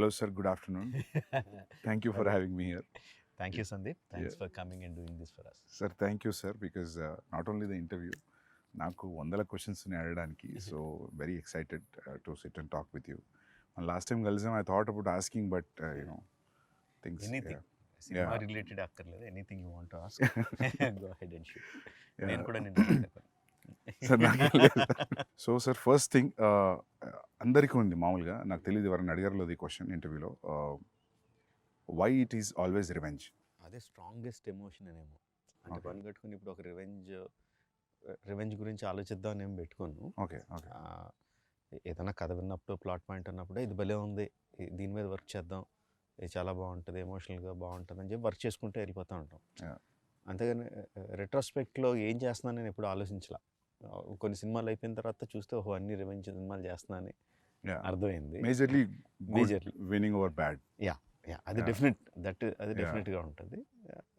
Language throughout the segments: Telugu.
Hello, sir. Good afternoon. Thank you for having me here. Thank you, Sandeep. Thanks Yeah. for coming and doing this for us. Sir, thank you, sir, because not only the interview, నాకు వందల క్వశ్చన్స్ అడగడానికి so very excited to sit and talk with you last time కలిసాం I thought about asking but you know things Anything. Cinema related అక్కర్లేదు. Anything you want to ask, go ahead and shoot. నేను కూడా నిన్ను అడుగుతాను. Sir so sir first thing అందరికీ ఉంది మామూలుగా నాకు తెలియదు ఎవరైనా అడిగారులో ఈ క్వశ్చన్ ఇంటర్వ్యూలో why it is always revenge అదే స్ట్రాంగెస్ట్ ఎమోషన్ అనేమో అంటే పని కట్టుకుని ఇప్పుడు ఒక రివెంజ్ గురించి ఆలోచిద్దాం అని ఏం పెట్టుకోను. ఓకే ఓకే ఏదైనా కథ విన్నప్పుడు ప్లాట్ పాయింట్ అన్నప్పుడు ఇది భలే ఉంది, దీని మీద వర్క్ చేద్దాం, ఇది చాలా బాగుంటుంది, ఎమోషనల్గా బాగుంటుంది అని చెప్పి వర్క్ చేసుకుంటూ వెళ్ళిపోతూ ఉంటాం. అంతేగాని రెట్రోస్పెక్ట్లో ఏం చేస్తున్నాను నేను ఎప్పుడు ఆలోచించలా. కొన్ని సినిమాలు అయిపోయిన తర్వాత చూస్తే ఓహో అన్ని రివెంజ్ సినిమాలు చేస్తున్నానని అర్థమైంది. Majorly winnowing over bad yeah అది అది డెఫినెట్గా ఉంటుంది.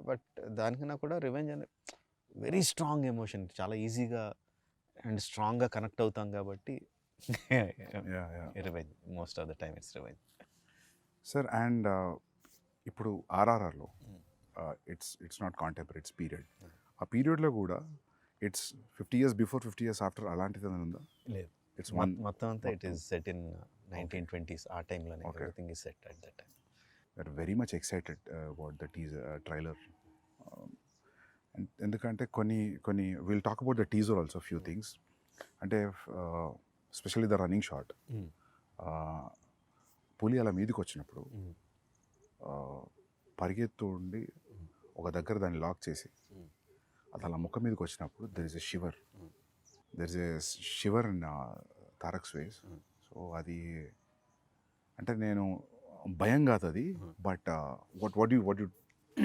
బట్ దానికన్నా కూడా రివెంజ్ అనే వెరీ స్ట్రాంగ్ ఎమోషన్, చాలా ఈజీగా అండ్ స్ట్రాంగ్గా కనెక్ట్ అవుతాం కాబట్టి revenge most of the time it's revenge. Sir and ఇప్పుడు ఆర్ఆర్ఆర్లో it's not contemporary, it's period. ఆ పీరియడ్లో కూడా it's 50 years before 50 years after అలాంటిది ఉందా? లేదు, ఇట్స్ మొత్తం అంతా it is set in 1920s. ఆ టైంలోనే everything is set at that time. We are very much excited about the trailer. ఎందుకంటే కొన్ని will talk about the teaser also few things. అంటే స్పెషల్లీ ద రన్నింగ్ షాట్, పులి అలా మీదకి వచ్చినప్పుడు పరిగెత్తు ఉండి ఒక దగ్గర దాన్ని లాక్ చేసి అది అలా ముఖం మీదకి వచ్చినప్పుడు there is a shiver in Tarak's face. So అది అంటే నేను భయం కాదు అది, but what you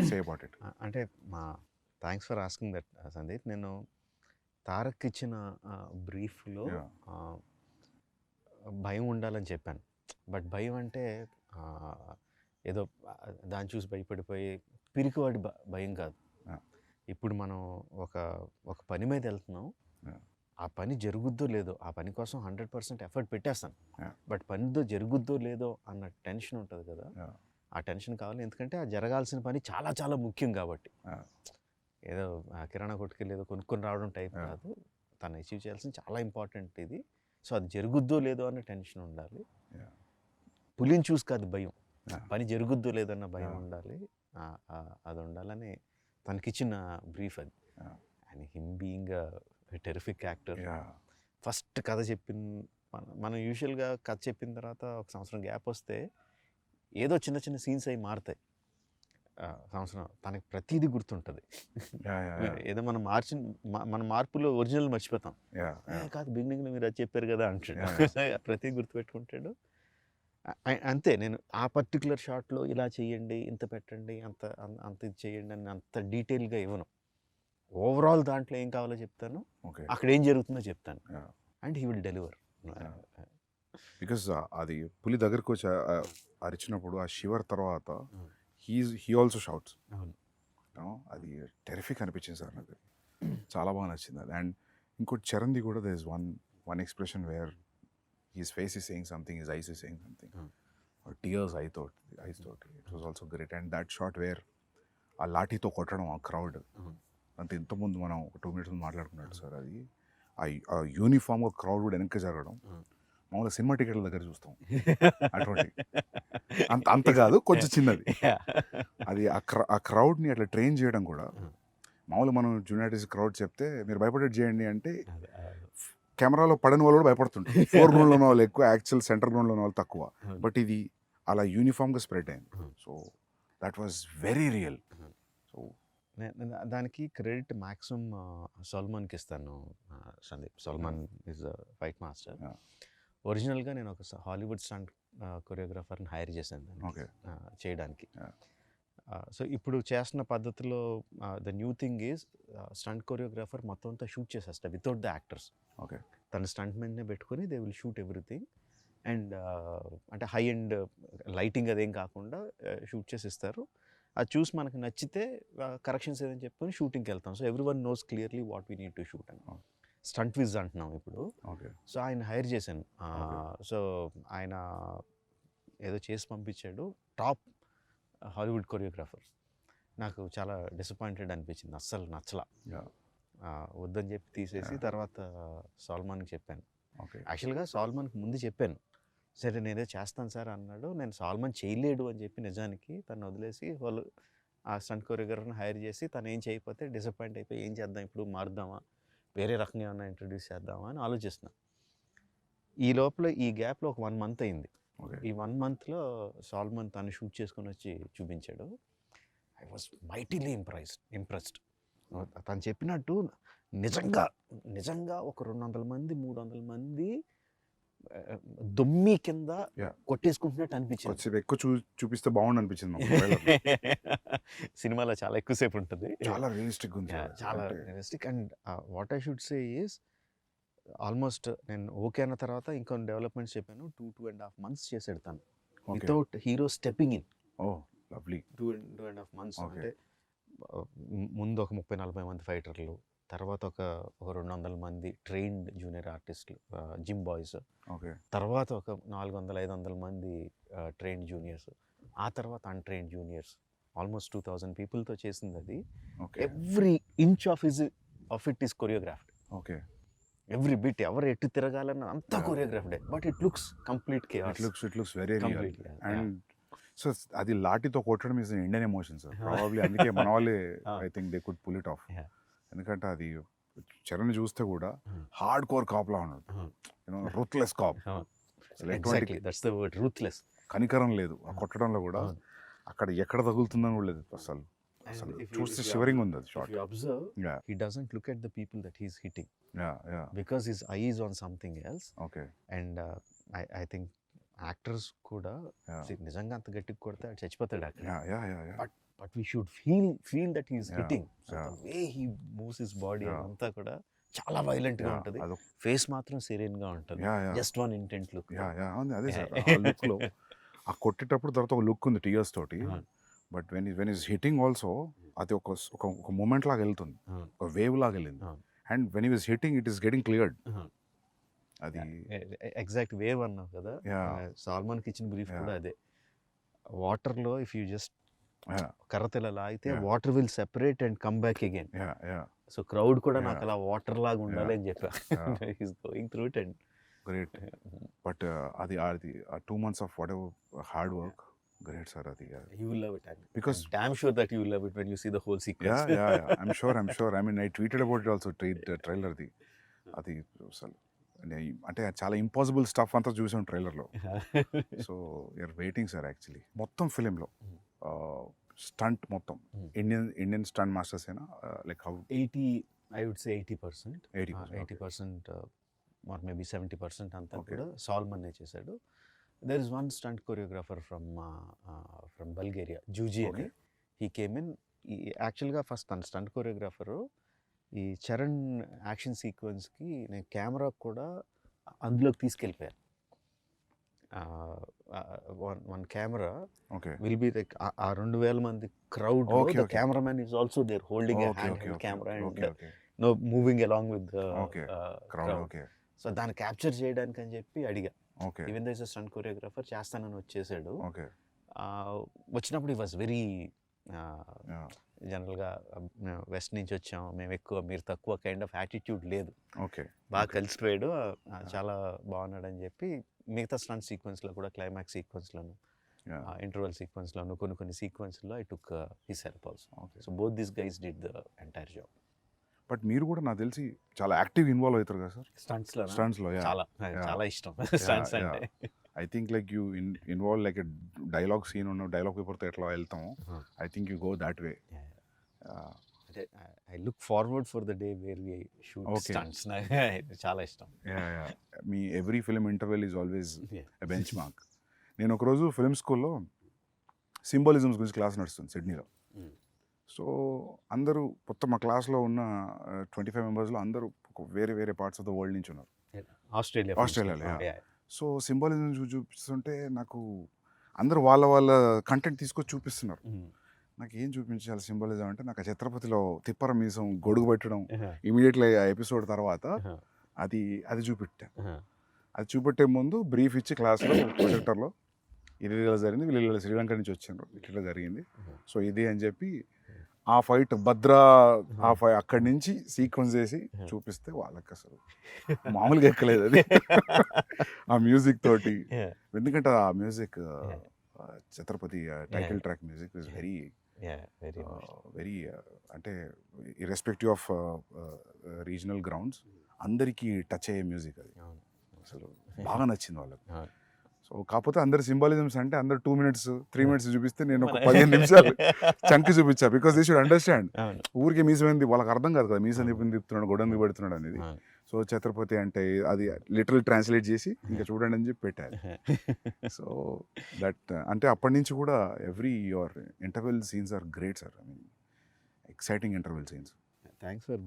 say about it? అంటే thanks for asking that Sandeep. నేను తారక్ ఇచ్చిన బ్రీఫ్లో భయం ఉండాలని చెప్పాను. బట్ భయం అంటే ఏదో దాన్ని చూసి భయపడిపోయి పిరికివాడి భయం కాదు. ఇప్పుడు మనం ఒక పని మీద వెళ్తున్నాం, ఆ పని జరుగుద్దో లేదో, ఆ పని కోసం 100% ఎఫర్ట్ పెట్టేస్తాను, బట్ పనితో జరుగుద్దో లేదో అన్న టెన్షన్ ఉంటుంది కదా, ఆ టెన్షన్ కావాలి. ఎందుకంటే ఆ జరగాల్సిన పని చాలా చాలా ముఖ్యం కాబట్టి. ఏదో కిరాణా కొట్టుకెళ్ళి ఏదో కొనుక్కొని రావడం టైప్ కాదు, తను అచీవ్ చేయాల్సింది చాలా ఇంపార్టెంట్ ఇది. సో అది జరుగుద్దో లేదో అన్న టెన్షన్ ఉండాలి. పులిని చూసి కాదు భయం, పని జరుగుద్దో లేదన్న భయం ఉండాలి. అది ఉండాలని తనకిచ్చిన బ్రీఫ్ అది. And him being terrific actor. First కథ మనం యూజువల్గా కథ చెప్పిన తర్వాత ఒక సంవత్సరం గ్యాప్ వస్తే ఏదో చిన్న చిన్న సీన్స్ అవి మారుతాయి. సంవత్సరం తనకి ప్రతిదీ గుర్తుంటుంది. ఏదో మన మార్పులో ఒరిజినల్ మర్చిపోతాం. కాదు బిగినింగ్లో మీరు అది చెప్పారు కదా అంటాడు. ప్రతిదీ గుర్తుపెట్టుకుంటాడు. అంతే, నేను ఆ పర్టికులర్ షాట్లో ఇలా చేయండి, ఇంత పెట్టండి, అంత ఇది చేయండి అని అంత డీటెయిల్గా ఇవ్వను. ఓవరాల్ దాంట్లో ఏం కావాలో చెప్తాను, అక్కడ ఏం జరుగుతుందో చెప్తాను, and he will deliver. Because అది పులి దగ్గరకు వచ్చి అరిచినప్పుడు ఆ షివర్ తర్వాత హీ ఆల్సో షౌట్స్. అది టెరిఫిక్ అనిపించింది సార్ నాకు, చాలా బాగా నచ్చింది అది. అండ్ ఇంకోటి చరణ్ది కూడా there is one expression where his face is saying something, his eyes is saying something, or tears eyes thought it was also great. And that shot where ఆ లాఠీతో కొట్టడం ఆ క్రౌడ్ అంత ఇంతకుముందు మనం ఒక 2 minutes మాట్లాడుకున్నాడు సార్, అది ఆ యూనిఫామ్గా క్రౌడ్ కూడా వెనక్కి జరగడం మామూలుగా సినిమా టికెట్ల దగ్గర చూస్తాం అటువంటి అంత కాదు, కొంచెం చిన్నది. అది ఆ క్రౌడ్ని అట్లా ట్రైన్ చేయడం కూడా మామూలుగా మనం జూనియార్టీస్ క్రౌడ్ చెప్తే మీరు భయపడేది చేయండి అంటే కెమెరాలో పడని వాళ్ళు కూడా భయపడుతుంటారు. 4 గ్రౌండ్లో ఉన్న వాళ్ళు ఎక్కువ, యాక్చువల్ సెంటర్ గ్రౌండ్లో ఉన్న వాళ్ళు తక్కువ. బట్ ఇది అలా యూనిఫామ్గా స్ప్రెడ్ అయింది. So that was very real. So దానికి క్రెడిట్ మ్యాక్సిమం సల్మాన్కి ఇస్తాను Sandeep. Salman is fight master. ఒరిజినల్గా నేను ఒక హాలీవుడ్ స్టంట్ కొరియోగ్రాఫర్ని హైర్ చేశాను చేయడానికి. సో ఇప్పుడు చేస్తున్న పద్ధతిలో the new thing is stunt choreographer మొత్తం అంతా షూట్ చేసేస్తా వితౌట్ ద యాక్టర్స్. ఓకే, తన స్టంట్ మెన్నే పెట్టుకొని they will shoot everything. And అంటే హై అండ్ లైటింగ్ అదేం కాకుండా షూట్ చేసి ఇస్తారు. అది చూసి మనకు నచ్చితే కరెక్షన్స్ ఏదని చెప్పుకొని షూటింగ్కి వెళ్తాం. So every one knows clearly what we need to shoot అని. స్టంట్ విజ్ అంటున్నాం ఇప్పుడు. సో ఆయన హైర్ చేశాను. సో ఆయన ఏదో చేసి పంపించాడు, టాప్ హాలీవుడ్ కొరియోగ్రాఫర్. నాకు చాలా డిసప్పాయింటెడ్ అనిపించింది, అస్సలు నచ్చలా. Yeah. వద్దని చెప్పి తీసేసి తర్వాత సాల్మాన్కి చెప్పాను. Okay. యాక్చువల్గా సాల్మాన్కి ముందు చెప్పాను, సరే నేనేదో చేస్తాను సార్ అన్నాడు. నేను సాల్మాన్ చేయలేడు అని చెప్పి నిజానికి తను వదిలేసి వాళ్ళు ఆ స్టంట్ కొరియోగ్రాఫర్ని హైర్ చేసి తను ఏం చేయకపోతే డిసప్పాయింట్ అయిపోయి ఏం చేద్దాం ఇప్పుడు, మారుద్దామా, వేరే రకంగా ఏమన్నా ఇంట్రడ్యూస్ చేద్దామా అని ఆలోచిస్తున్నా. ఈ లోపల ఈ గ్యాప్లో ఒక 1 month అయింది. Okay. ఈ 1 monthలో సాల్మాన్ తను షూట్ చేసుకొని వచ్చి చూపించాడు. I was mightily impressed. తను చెప్పినట్టు నిజంగా ఒక 200 మంది 300 మంది దుమ్మి కింద Yeah. కొట్టేసుకుంటున్నట్టు అనిపించింది. కొంచెం ఎక్కువ చూపిస్తే బాగుండు అనిపించింది మాకు trailer లో. సినిమాలో చాలా ఎక్కువసేపు ఉంటుంది, చాలా రియలిస్టిక్ ఉంది Yeah, సార్. చాలా అంటే realistic. And what I should say is almost నేను ఓకే అన్న తర్వాత ఇంకొన్ని డెవలప్మెంట్స్ చెప్పాను. 2.5 months చేసాడు తను, Okay. Without hero stepping in. Oh, lovely. 2.5 months Okay. అంటే ముందు ఒక 30-40 మంది ఫైటర్లు, తర్వాత ఒక 200 మంది ట్రైన్డ్ జూనియర్ ఆర్టిస్టులు, జిమ్ బాయ్స్, Okay. తర్వాత ఒక 400-500 మంది ట్రైన్డ్ జూనియర్స్, ఆ తర్వాత అన్ట్రైన్డ్ జూనియర్స్, ఆల్మోస్ట్ 2000 పీపుల్తో చేసింది అది. Okay. Every inch of it is choreographed. Okay. Every bit, ఎవరు ఎటు తిరగాలన్న అంతా కొరియోగ్రాఫ్డే, but it looks complete It chaos. looks very real. Complete, yeah. And so అది లాఠీతో కొట్టడం is Indian emotion sir. Probably అందుకే మన వాళ్ళే I think they could pull it off. Yeah. ఎందుకంటే అది చరణ్ చూస్తే కూడా Hmm. హార్డ్ కోర్ కాప్లా ఉన్నాడు, ruthless cop. Exactly, that's the word, ruthless. కనికరం లేదు ఆ కొట్టడంలో కూడా. అవును. అక్కడ ఎక్కడ తగులుతుందని కూడా లేదు అసలు. అసలు చూస్తే షివరింగ్ ఉంది అది shot. If you observe, Yeah. he doesn't look at the people that he's hitting Yeah. because his eye is on something else. Okay. And I think actors కూడా Yeah. see, నిజంగా అంత గట్టిగా కొడితే ఆడు చచ్చిపోతాడు అక్కడ. Yeah. But we should feel that he's Yeah. hitting. So Yeah. the way he moves his body Yeah. అంతా కూడా చాలా వైలెంట్ గా Yeah. ఉంటుంది. అదొక ఫేస్ మాత్రం సెరీన్ గా ఉంటుంది. Yeah. Just one intent look. అవును అదే సార్. ఆ లుక్ లో ఆ కొట్టేటప్పుడు తర్వాత ఒక లుక్ ఉంది టీయర్స్ తోటి. But when is hitting also అది ఒక మూమెంట్ లాగా వెళ్తుంది, ఒక వేవ్ లాగా వెళ్ళింది. And when is hitting it is getting cleared. అది ఎగ్జాక్ట్ వేవ్ అన్నావు కదా, Yeah. సాల్మాన్కి ఇచ్చిన బ్రీఫ్ Yeah. కూడా అదే. వాటర్ లో ఇఫ్ యూ జస్ట్ Yeah. కర్రతెల లాగితే Yeah. Water will separate and come back again. Yeah. So crowd కూడా Yeah. నాకు అలా వాటర్ లాగా ఉండాలి అని చెప్పా. Yeah. He's going through it. And great. But అది 2 months of what ever hard work, great sir అది. you will love it. Because I'm damn sure that you will love it when you see the whole sequence. Yeah. I'm sure. I mean, I tweeted about it also, trailer ది. అది అసలు అంటే చాలా ఇంపాసిబుల్ స్టఫ్ అంతా చూసాం ట్రైలర్లో. So you are waiting sir actually. మొత్తం ఫిలింలో స్టంట్ మొత్తం ఇండియన్ స్టంట్ మాస్టర్స్ అయినా like how 80, I would say 80%. 80% or maybe 70% అంతా Okay. కూడా సాల్మన్నే చేశాడు. There is one stunt choreographer from Bulgaria, Juji అని. Okay. He came in. యాక్చువల్గా ఫస్ట్ తన స్టంట్ కొరియోగ్రాఫరు ఈ చరణ్ యాక్షన్ సీక్వెన్స్కి నేను కెమెరా కూడా అందులోకి తీసుకెళ్ళిపోయాను. One camera okay. Will be like ఆ 2000 మంది crowd, Okay, the okay. Cameraman is also there holding a hand camera and moving along with Okay. Crowd. Okay. So దాన్ని క్యాప్చర్ చేయడానికి అని చెప్పి అడిగా. Okay. Even though is stunt choreographer చేస్తానని వచ్చేసాడు. ఓకే. వచ్చినప్పుడు ఈ వాజ్ వెరీ Yeah. జనరల్గా వెస్ట్ నుంచి వచ్చాం మేము ఎక్కువ మీరు తక్కువ కైండ్ ఆఫ్ యాటిట్యూడ్ లేదు, ఓకే. బాగా కలిసిపోయాడు, చాలా బాగున్నాడు అని చెప్పి మిగతా స్టంట్ సీక్వెన్స్లో కూడా క్లైమాక్స్ సీక్వెన్స్లోను Yeah. ఇంటర్వల్ సీక్వెన్స్లోను కొన్ని సీక్వెన్స్లో I took his help also. Okay. So both this guys did the entire job. But మీరు కూడా నాకు తెలిసి చాలా యాక్టివ్ ఇన్వాల్వ్ అవుతారు కదా సార్ స్టంట్స్లో స్టంట్స్లో. చాలా ఇష్టం స్టంట్స్ అంటే. I think like you involve like dialogue scene ఉన్న డైలాగ్ పేపర్తో ఎట్లా వెళ్తాము, I think you go that way. I look forward for the day where we shoot Okay. Stunts. చాలా ఇష్టం. మీ every film interval is always Yeah. A benchmark. నేను ఒకరోజు ఫిలిం స్కూల్లో సింబాలిజమ్స్ గురించి క్లాస్ నడుస్తుంది సిడ్నీలో. Mm. సో అందరూ మొత్తం మా క్లాస్లో ఉన్న 25 మెంబర్స్లో అందరూ వేరే పార్ట్స్ ఆఫ్ ద వరల్డ్ నుంచి ఉన్నారు. ఆస్ట్రేలియాలో, yeah. సో సింబాలిజం చూపిస్తుంటే నాకు అందరూ వాళ్ళ కంటెంట్ తీసుకొచ్చి చూపిస్తున్నారు. నాకు ఏం చూపించాలి సింబాలిజం అంటే నాకు ఆ ఛత్రపతిలో తిప్పర మీసం గొడుగు పెట్టడం ఇమీడియట్లీ ఆ ఎపిసోడ్ తర్వాత అది చూపెట్టా. అది చూపెట్టే ముందు బ్రీఫ్ ఇచ్చి క్లాస్లో ప్రొజెక్టర్లో ఇలా జరిగింది, వీళ్ళు శ్రీలంక నుంచి వచ్చిండ్రు, ఇట్లా జరిగింది, సో ఇది అని చెప్పి ఆ ఫైట్ భద్రా అక్కడి నుంచి సీక్వెన్స్ చేసి చూపిస్తే వాళ్ళకి అసలు మామూలుగా ఎక్కలేదు అది. ఆ మ్యూజిక్ తోటి, ఎందుకంటే ఆ music Chhatrapati title track music is very very అంటే ఇర్రెస్పెక్టివ్ ఆఫ్ రీజనల్ గ్రౌండ్స్ అందరికీ టచ్ అయ్యే మ్యూజిక్ అది. అసలు బాగా నచ్చింది వాళ్ళకి. సో కాకపోతే అందరు సింబాలిజమ్స్ అంటే అందరు 2 minutes 3 minutes చూపిస్తే నేను ఒక 15 నిమిషాలు చంకి చూపించా, బికాస్ దే షుడ్ అండర్స్టాండ్. ఊరికే మీసమైంది వాళ్ళకి అర్థం కాదు కదా, మీసం తిప్పుతున్నాడు గొడవ పెడుతున్నాడు అనేది. సో ఛత్రపతి అంటే అది లిటరల్ ట్రాన్స్లేట్ చేసి ఇంకా చూడండి అని చెప్పి పెట్టారు. సో దట్ అంటే అప్పటి నుంచి కూడా every your interval scenes are great sir. I mean exciting interval scenes. Thanks for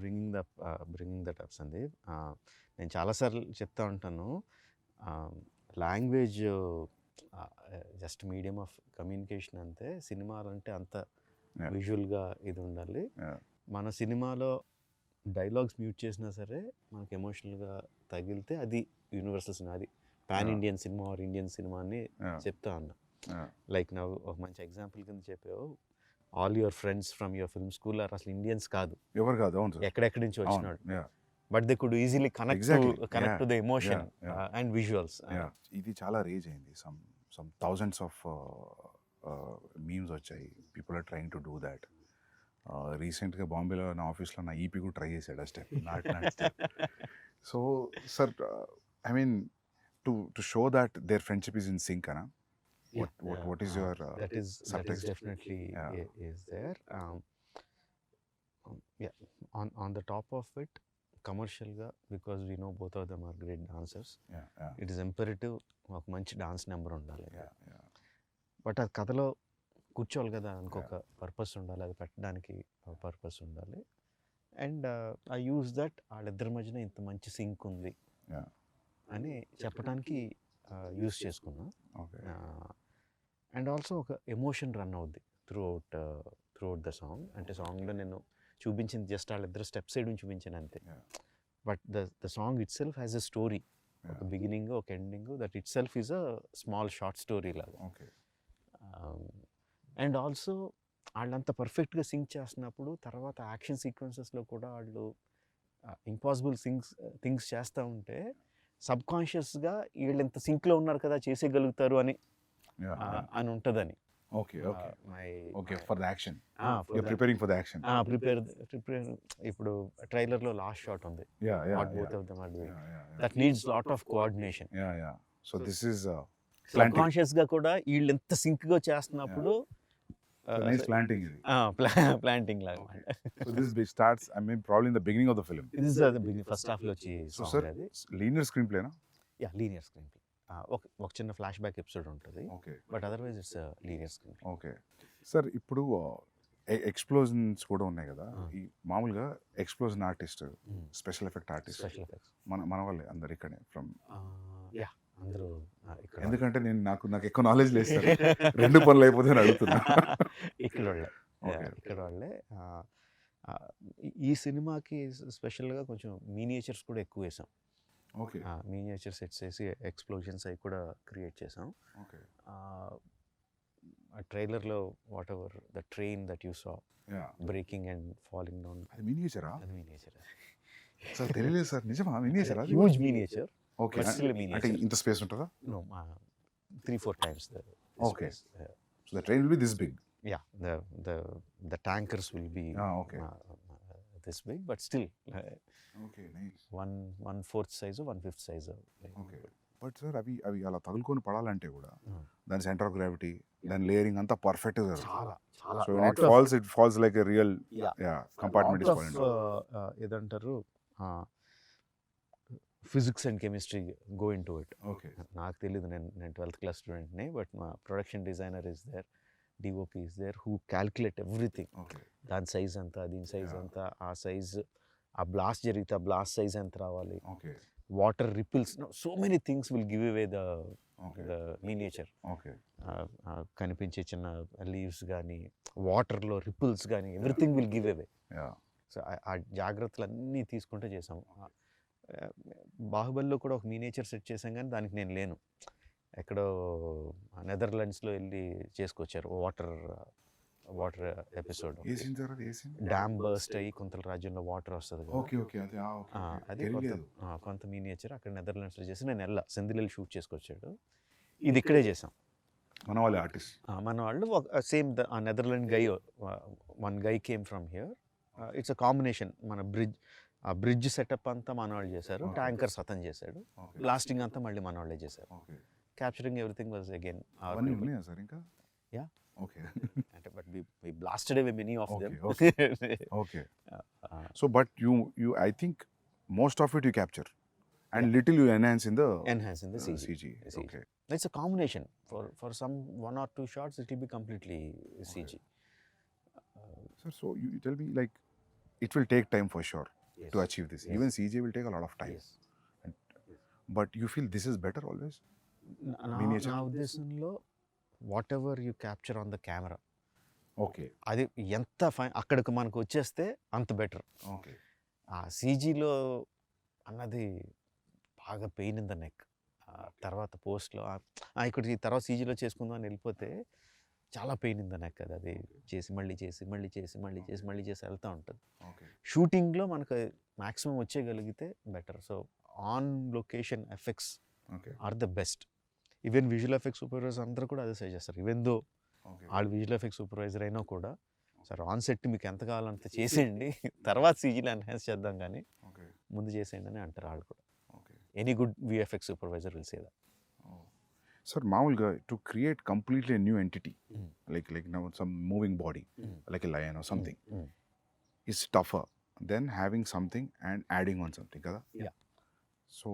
bringing that up Sandeep. నేను చాలాసార్లు చెప్తా ఉంటాను, language just medium of communication అంతే, సినిమాలు అంటే అంత విజువల్గా ఇది ఉండాలి. మన సినిమాలో డైలాగ్స్ మ్యూట్ చేసినా సరే మనకి ఎమోషనల్గా తగిలితే అది యూనివర్సల్ సినిమా, అది pan Indian cinema or Indian cinema అని చెప్తా ఉన్నా. లైక్ నా ఒక మంచి ఎగ్జాంపుల్ కింద చెప్పావు, all your friends from your film school are అసలు ఇండియన్స్ కాదు, ఎవరు కాదు, ఎక్కడెక్కడి నుంచి వచ్చినాడు, but they could easily connect to the emotion and visuals. ఇది చాలా రేజ్ అయింది, సమ్ థౌజండ్స్ ఆఫ్ మీమ్స్ వచ్చాయి, people are trying to do that. రీసెంట్గా బాంబేలో నా ఆఫీస్లో నా ఈపీ కూడా ట్రై చేశాడు ఆ step, so sir I mean to show that their friendship is in sync అనా. What is your that is subtext? Definitely is there. Yeah, on the top of it, commercial ga, because we know both of them are great dancers. It is imperative ఒక మంచి డాన్స్ నెంబర్ ఉండాలి. బట్ అది కథలో కూర్చోవాలి కదా, ఇంకొక పర్పస్ ఉండాలి, అది పెట్టడానికి పర్పస్ ఉండాలి. అండ్ ఐ యూజ్ దట్ వాళ్ళిద్దరి మధ్యన ఇంత మంచి సింక్ ఉంది అని చెప్పడానికి యూజ్ చేసుకున్నా. అండ్ ఆల్సో ఒక ఎమోషన్ రన్ అవుద్ది త్రూ అవుట్ ద సాంగ్. అంటే సాంగ్లో నేను చూపించింది జస్ట్ వాళ్ళిద్దరు స్టెప్స్ వేయడం చూపించాను అంతే, but the song it self has a story, ఒక బిగినింగ్ ఒక ending, that it self is a small short story లాగా. అండ్ ఆల్సో వాళ్ళంతా పర్ఫెక్ట్గా సింక్ చేస్తున్నప్పుడు తర్వాత యాక్షన్ సీక్వెన్సెస్లో కూడా వాళ్ళు ఇంపాసిబుల్ థింగ్స్ చేస్తూ ఉంటే సబ్ కాన్షియస్గా వీళ్ళు ఎంత సింక్లో ఉన్నారు కదా చేసేయగలుగుతారు అని ఉంటుందని. ఇప్పుడు ట్రైలర్లో లాస్ట్ షాట్ ఉంది, that needs lot of coordination. సబ్ కాన్షియస్గా కూడా వీళ్ళు ఎంత సింక్గా చేస్తున్నప్పుడు ప్లాంటింగ్ లాగా. So this bit starts, I mean, probably in the beginning of the film. This is the beginning, first half లో వచ్చి So sir, linear screenplay na? Yeah, linear screenplay. ఒక చిన్న ఫ్లాష్ బ్యాక్ ఎపిసోడ్ ఉంటుంది, but otherwise it's linear screen. Okay sir, ఇప్పుడు ఎక్స్ప్లోజన్స్ కూడా ఉన్నాయి కదా, ఈ మామూలుగా explosion artist, special effect artist మన వాళ్ళే అందరు ఇక్కడే ఫ్రమ్. యా, అందరూ ఇక్కడ, ఎందుకంటే నేను నాకు ఎక్కువ నాలెడ్జ్ లేదు సార్, రెండు పనులు అయిపోతే అడుగుతున్నా. ఇక్కడ వాళ్ళే. ఈ సినిమాకి స్పెషల్గా కొంచెం మీనియేచర్స్ కూడా ఎక్కువ వేసాం. మీనియేచర్ సెట్స్ వేసి ఎక్స్ప్లోజన్స్ అవి కూడా క్రియేట్ చేసాం. ఆ ట్రైలర్లో what ever the train that you saw breaking and falling down, అది మినియేచరా? అది మినియేచర్ సార్, తెలియలేదు సార్, నిజమా? మినియేచరా? Huge miniature. ఓకే, అంటే ఇంత స్పేస్ ఉంటుందా? No, 3-4 times the okay space. So the train will be this big. Yeah, the tankers will be this big, but still okay, nice. 1/4 size or 1/5 size. Okay, but sir అవి అలా తగులుకొని పడాలంటే కూడా దాని సెంటర్ ఆఫ్ గ్రావిటీ, దాని లేయరింగ్ అంతా పర్ఫెక్ట్ గా చాలా so it falls like a real compartment is falling. ఏదంటారు, physics and chemistry go into it. Okay, నాకు తెలియదు, నేను 12th class స్టూడెంట్ని, బట్ మా production designer is there, DOP is there, who calculate everything. దాని సైజ్ అంతా, దీని సైజ్ అంతా, ఆ సైజ్, ఆ బ్లాస్ట్ జరిగితే ఆ బ్లాస్ట్ సైజ్ ఎంత రావాలి, water ripples, so many things will give away the miniature. కనిపించే చిన్న లీవ్స్ కానీ, వాటర్లో రిపుల్స్ కానీ, everything will give away. So ఆ జాగ్రత్తలు అన్నీ తీసుకుంటూ చేసాము. బాహుబలిలో కూడా ఒక మినియేచర్ సెట్ చేసాం, కానీ దానికి నేను లేను. ఎక్కడో నెదర్లాండ్స్లో వెళ్ళి చేసుకొచ్చారు వాటర్ ఎపిసోడ్. ఏ సీన్ సార్ అది? ఏ సీన్? డ్యామ్ బర్స్ట్ అయ్యి కొంత రాజ్యంలో వాటర్ వస్తుంది కదా. ఓకే ఓకే అది ఓకే అది కొంత మీనియేచర్ అక్కడ నెదర్లాండ్స్లో చేసి నేను సెందిల్ షూట్ చేసుకొచ్చాడు. ఇది ఇక్కడే చేసాం. మన వాళ్ళ ఆర్టిస్ట్ మన వాళ్ళు same Netherland guy, one guy came from here. It's a combination. మన బ్రిడ్జ్ సెటప్ అంతా మన వాళ్ళు చేశారు, ట్యాంకర్స్ అతను చేశాడు, బ్లాస్టింగ్ అంతా మళ్ళీ మన వాళ్ళే చేశారు. Capturing everything was again sir ఇంకా. Yeah okay. అంటే but we blasted away many of them. Okay. So but you I think most of it you capture and little you enhance in the CG. Okay. It's a combination. For some 1 or 2 shots it will be completely CG. Sir, so you tell me, like, it will take time for sure. Yes. To achieve this. Yes. Even CG will take a lot of time. Yes. But you feel this is better always? నా ఉద్దేశంలో what ever you capture on the camera, okay, అది ఎంత అక్కడికి మనకు వచ్చేస్తే అంత బెటర్. ఓకే. ఆ సీజీలో అన్నది బాగా పెయిన్ ఇన్ ద నెక్. తర్వాత పోస్ట్లో ఇక్కడికి తర్వాత సీజీలో చేసుకుందాం అని వెళ్ళిపోతే చాలా పెయిన్ ఇన్ ద నెక్. అది చేసి మళ్ళీ వెళ్తూ ఉంటుంది. షూటింగ్లో మనకు మ్యాక్సిమం వచ్చేయగలిగితే better. So on location effects are the best. Even visual effects supervisors అందరూ కూడా అదే సజెస్ట్ చేస్తారు. ఈవెన్ దో వాళ్ళు విజువల్ ఎఫెక్ట్స్ సూపర్వైజర్ అయినా కూడా, సార్ ఆన్ సెట్ మీకు ఎంత కావాలంత చేసేయండి, తర్వాత సీజీలో ఎన్హాన్స్ చేద్దాం కానీ ముందు చేసేయండి అని అంటారు వాళ్ళు కూడా. Any good VFX supervisor will say that. Sir మామూలుగా to create completely new entity like now some moving body like a lion or something is tougher than having something and adding on something కదా. So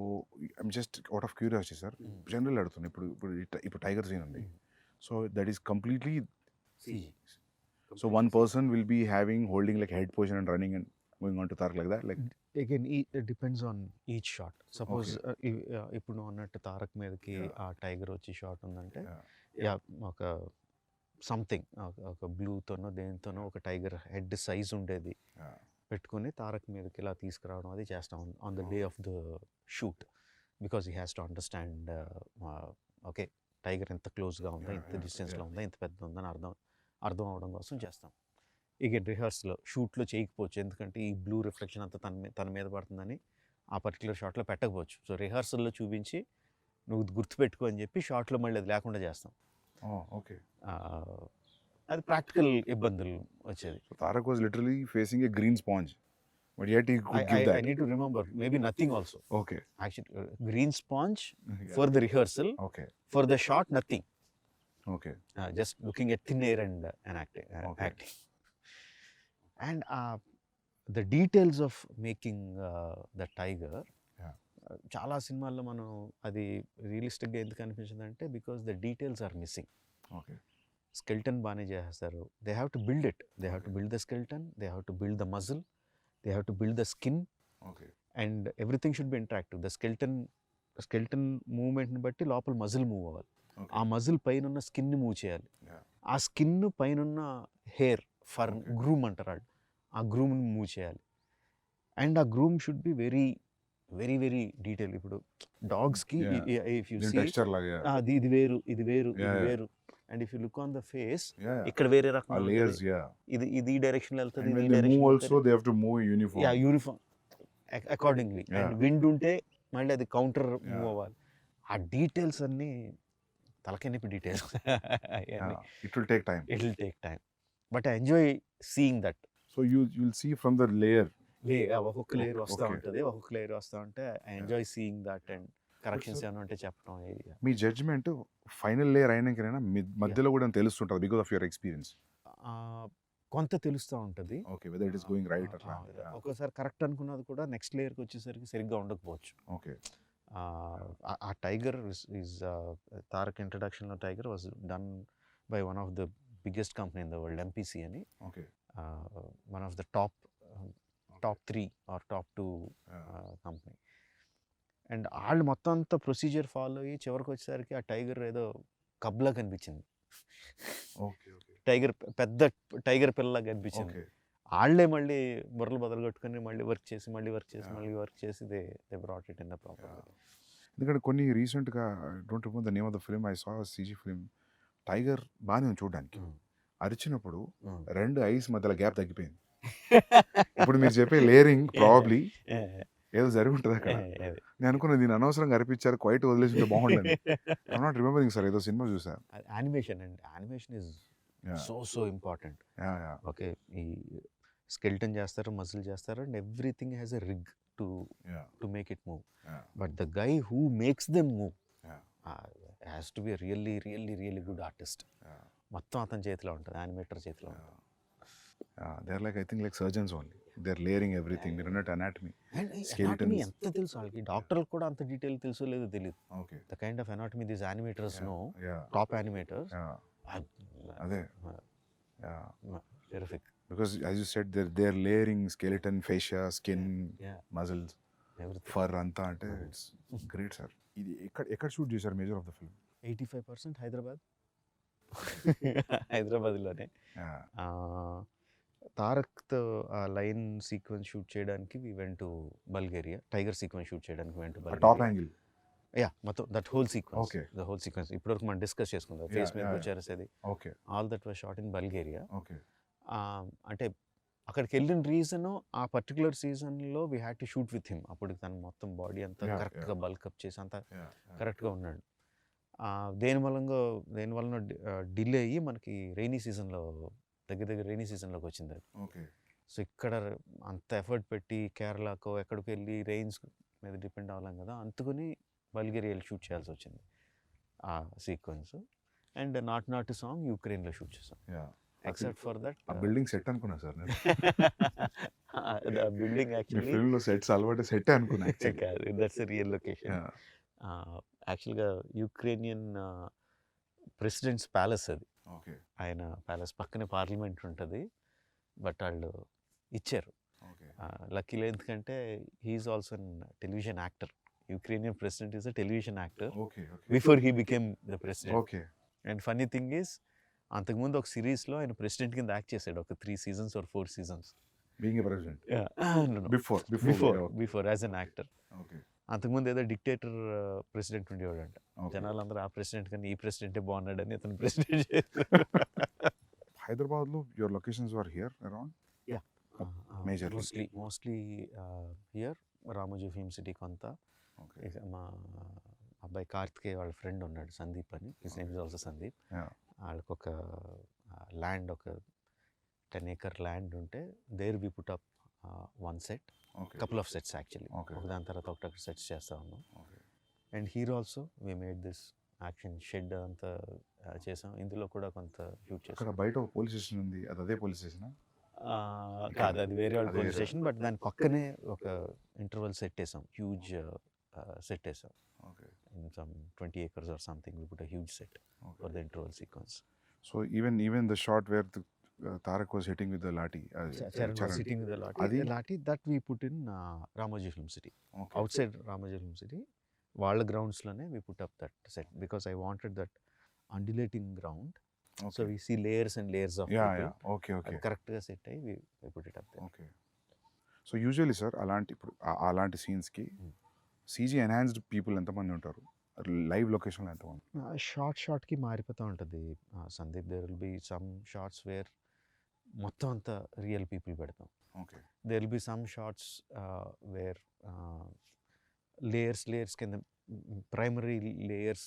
I'm just out of curiosity sir, general అడుగుతున్నాను. ఇప్పుడు టైగర్ సీన్ ఉంది, so that is completely CG. So one person will be holding like head position and running and going on to Tarak like that? Like again, it depends on each shot. Suppose ఇప్పుడు నువ్వు అన్నట్టు తారక్ మీదకి ఆ టైగర్ వచ్చి షాట్ ఉందంటే ఒక సంథింగ్ ఒక బ్లూతోనో దేనితోనో ఒక టైగర్ హెడ్ సైజ్ ఉండేది పెట్టుకుని తారక్ మీదకి ఇలా తీసుకురావడం అది చేస్తాం on the day of the shoot. Because he has to understand okay tiger ఎంత క్లోజ్గా ఉందా, ఎంత డిస్టెన్స్లో ఉందా, ఎంత పెద్ద ఉందని అర్థం అవడం కోసం చేస్తాం. ఇక రిహర్సల్లో షూట్లో చేయకపోవచ్చు, ఎందుకంటే ఈ బ్లూ రిఫ్లెక్షన్ అంతా తన మీద పడుతుందని ఆ పర్టికులర్ షాట్లో పెట్టకపోవచ్చు. సో రిహర్సల్లో చూపించి నువ్వు గుర్తుపెట్టుకో అని చెప్పి షాట్లో మళ్ళీ అది లేకుండా చేస్తాం. ఓకే, అది ప్రాక్టికల్ ఇబ్బందులు వచ్చేది. Tarak was literally facing A green sponge, but yet he could give that. I need to remember, maybe nothing also. Okay. Actually, green sponge for the rehearsal. Okay. For the shot, nothing. Okay. Just looking at thin air and acting. And the details of making the tiger. చాలా సినిమాల్లో మనం అది రియలిస్టిక్గా ఎందుకు అనిపించిందంటే because the details are missing. Okay. Skeleton బాగానే చేస్తారు. They have to build it. They have to build the skeleton, they have to build the muscle, they have to build the skin. Okay. And everything should be interactive. The skeleton movement ni batti lopal muscle move avali. Aa muscle paina unna skin ni move cheyali. Aa skin paina unna hair fur groom antaru. Aa groom ni move cheyali. And aa groom should be very very very detailed. Ipudu dogs ki if you see texture laga ఇది వేరు and if you look on the face ikkada vere rakam layers ఇది డైరెక్షన్ లో వెళ్తది, ఈ direction also they have to move uniform uniform accordingly. And wind ఉంటే మళ్ళీ అది కౌంటర్ మూవ్ అవ్వాలి. ఆ డీటెయిల్స్ అన్ని తలకెనిపి details. it will take time but I enjoy seeing that. So you'll see from the layer ఒక్కొక్క లేయర్ వస్తూ ఉంటుంది, ఒక్కొక్క లేయర్ వస్తూ ఉంటే I enjoy seeing that and corrections ఏమైనా ఉంటే చెప్పడం. మీ జడ్జ్మెంట్ ఫైనల్ లేయర్ అయినాకైనా మధ్యలో కూడా తెలుస్తుంటుంది బికాస్ ఆఫ్ యువర్ ఎక్స్పీరియన్స్? కొంత తెలుస్తూ ఉంటుంది. Okay, whether it is going right అట్లా. ఒక్కోసారి కరెక్ట్ అనుకున్నది కూడా నెక్స్ట్ లేయర్కి వచ్చేసరికి సరిగ్గా ఉండకపోవచ్చు. ఓకే. ఆ టైగర్ ఈజ్ తారక్ ఇంట్రడక్షన్లో tiger was done by one of the biggest company in the world, MPC అని. Okay. One of the top 3 or top 2 కంపెనీ. అండ్ వాళ్ళు మొత్తం అంతా ప్రొసీజర్ ఫాలో అయ్యి చివరికి వచ్చేసరికి ఆ టైగర్ ఏదో కబ్లా కనిపించింది. టైగర్ పెద్ద టైగర్ పిల్లలాగా కనిపించింది. వాళ్ళే మళ్ళీ బుర్రలు బదలు కొట్టుకుని మళ్ళీ వర్క్ చేసి they brought it in the proper. ఎందుకంటే కొన్ని రీసెంట్గా don't remember the name of the film, I saw CG film, tiger బాగానే ఉంది చూడడానికి, అరిచినప్పుడు రెండు ఐస్ మధ్యలో గ్యాప్ తగ్గిపోయింది. ఇప్పుడు మీరు చెప్పే లేయరింగ్ ప్రాబ్లీ ఏదో జరిగి ఉంటుంది అక్కడ. నేను అనుకున్నా దీన్ని అనవసరంగా అరిపించారు, క్వైట్ వదిలేసి ఉంటే బాగుండదు. ఐ నాట్ రిమెంబరింగ్ సార్, ఏదో సినిమా చూసా. యానిమేషన్ అండి, animation is so important. Okay, ఈ స్కెల్టన్ చేస్తారు, మజిల్ చేస్తారు, and everything has a rig to make it move. But the guy who makes them move has to be really really really good artist. మొత్తం అతని చేతిలో ఉంటుంది, యానిమేటర్ చేతిలో ఉంటుంది. They are like, I think like surgeons only, they are layering everything. మీరు అన్నట్టు అనాటమీ, ఎనాటమీ ఎంత తెలుసు వాళ్ళకి, డాక్టర్లకు కూడా అంత డీటెయిల్ తెలుసో లేదో తెలియదు. Okay, the kind of anatomy these animators know, top animators. అదే terrific. Because as you said, they're layering skeleton, fascia, skin, muscles, fur అంతా అంటే ఇట్స్ గ్రేట్ సార్. ఇది ఎక్కడ షూట్ చేశారు major of the film? 85% Hyderabad. హైదరాబాద్లోనే. తారక్తో ఆ లైన్ సీక్వెన్స్ షూట్ చేయడానికి we went to Bulgaria. Tiger sequence shoot చేయడానికి వెంట్ టు టాప్ యాంగిల్. మొత్తం that whole sequence. Okay, the whole sequence ఇప్పటివరకు మనం డిస్కస్ చేసుకుందాం, ఫేస్ మీద వచ్చేసేది. Okay, all that was shot in Bulgaria. Okay. అంటే అక్కడికి వెళ్ళిన రీజను, ఆ పర్టికులర్ సీజన్లో we had to shoot with him. అప్పుడు తను మొత్తం బాడీ అంతా కరెక్ట్గా బల్కప్ చేసి అంతా కరెక్ట్గా ఉన్నాడు. దేనివల్ల డిలే అయ్యి మనకి రైనీ సీజన్లో, దగ్గర రైనీ సీజన్లోకి వచ్చింది అది. ఓకే. సో ఇక్కడ అంత ఎఫర్ట్ పెట్టి కేరళకో ఎక్కడికి వెళ్ళి రెయిన్స్ మీద డిపెండ్ అవ్వలేం కదా, అందుకని బల్గేరియాలో షూట్ చేయాల్సి వచ్చింది ఆ సీక్వెన్స్. అండ్ నాట్ సాంగ్ యుక్రెయిన్లో షూట్ చేసాం. ఎక్సెప్ట్ ఫర్ దట్ ఆ బిల్డింగ్ సెట్ అనుకున్నా సార్ నేను. బిల్డింగ్ యాక్చువల్లీ ఫిల్మ్లో సెట్స్ అలవాటు సెట్ అనుకున్నా. కాదు, దట్స్ ఎ రియల్ లొకేషన్. యాక్చువల్గా యుక్రేనియన్ ప్రెసిడెంట్స్ ప్యాలెస్ అది. ఓకే. ఆయన ప్యాలెస్ పక్కనే పార్లమెంట్ ఉంటుంది, బట్ వాళ్ళు ఇచ్చారు. లక్కీలో, ఎందుకంటే he is also an television actor. Ukrainian president is a television actor before he became the president. Okay. And funny thing is, అంతకుముందు ఒక సిరీస్లో ఆయన ప్రెసిడెంట్ కింద యాక్ట్ చేశాడు, ఒక 3 seasons or 4 seasons. Being a president? Before as an actor. Okay. అంతకుముందు ఏదో డిక్టేటర్ ప్రెసిడెంట్ ఉండేవాడంట. జనాలందరూ ఆ ప్రెసిడెంట్ కన్నా ఈ ప్రెసిడెంటే బాగున్నాడని అతను ప్రెసిడెంట్ చేశారు. హైదరాబాద్లో your locations were here around? Mostly here. Ramoji film city కొంత. మా అబ్బాయి కార్తికేయ వాళ్ళ ఫ్రెండ్ ఉన్నాడు, సందీప్ అని. His name is also Sandeep. వాళ్ళకి ఒక ల్యాండ్, ఒక 10 acre ల్యాండ్ ఉంటే, there we put up one set, couple of sets actually. దాని తర్వాత ఒకటి సెట్స్ చేస్తూ ఉన్నాం. And hero also we made this action shed అంతా చేసాం. ఇందులో కూడా కొంత షూట్ చేసాం. బయట పోలీస్ స్టేషన్ ఉంది, అది అదే పోలీస్ స్టేషన్ కాదు, అది వేరే వాళ్ళ పోలీస్ స్టేషన్. బట్ దాని పక్కనే ఒక ఇంటర్వల్ సెట్ వేసాం, హ్యూజ్ సెట్ వేసాం. In some 20 acres or something, we put a huge set for the interval sequence. So even the shot where Tarak was hitting with the lathi, Charan was hitting with the lathi, that we put in Ramoji Film City. Outside Ramoji Film City, వాళ్ళ గ్రౌండ్స్లోనే we put up that set, because I wanted that undulating ground. So we see layers and layers of people. Okay. కరెక్ట్గా సెట్ అయ్యి we put it up there. Okay. So usually sir, అలాంటి సీన్స్కి సీజీ ఎన్హాన్స్డ్ పీపుల్ ఎంతమంది ఉంటారు? లైవ్ లొకేషన్లో ఎంతమంది? షార్ట్కి మారిపోతూ ఉంటుంది Sandeep. There will be some shots where మొత్తం అంతా రియల్ పీపుల్ పెడతాం. Okay. There will be some shots where layers కింద ప్రైమరీ లేయర్స్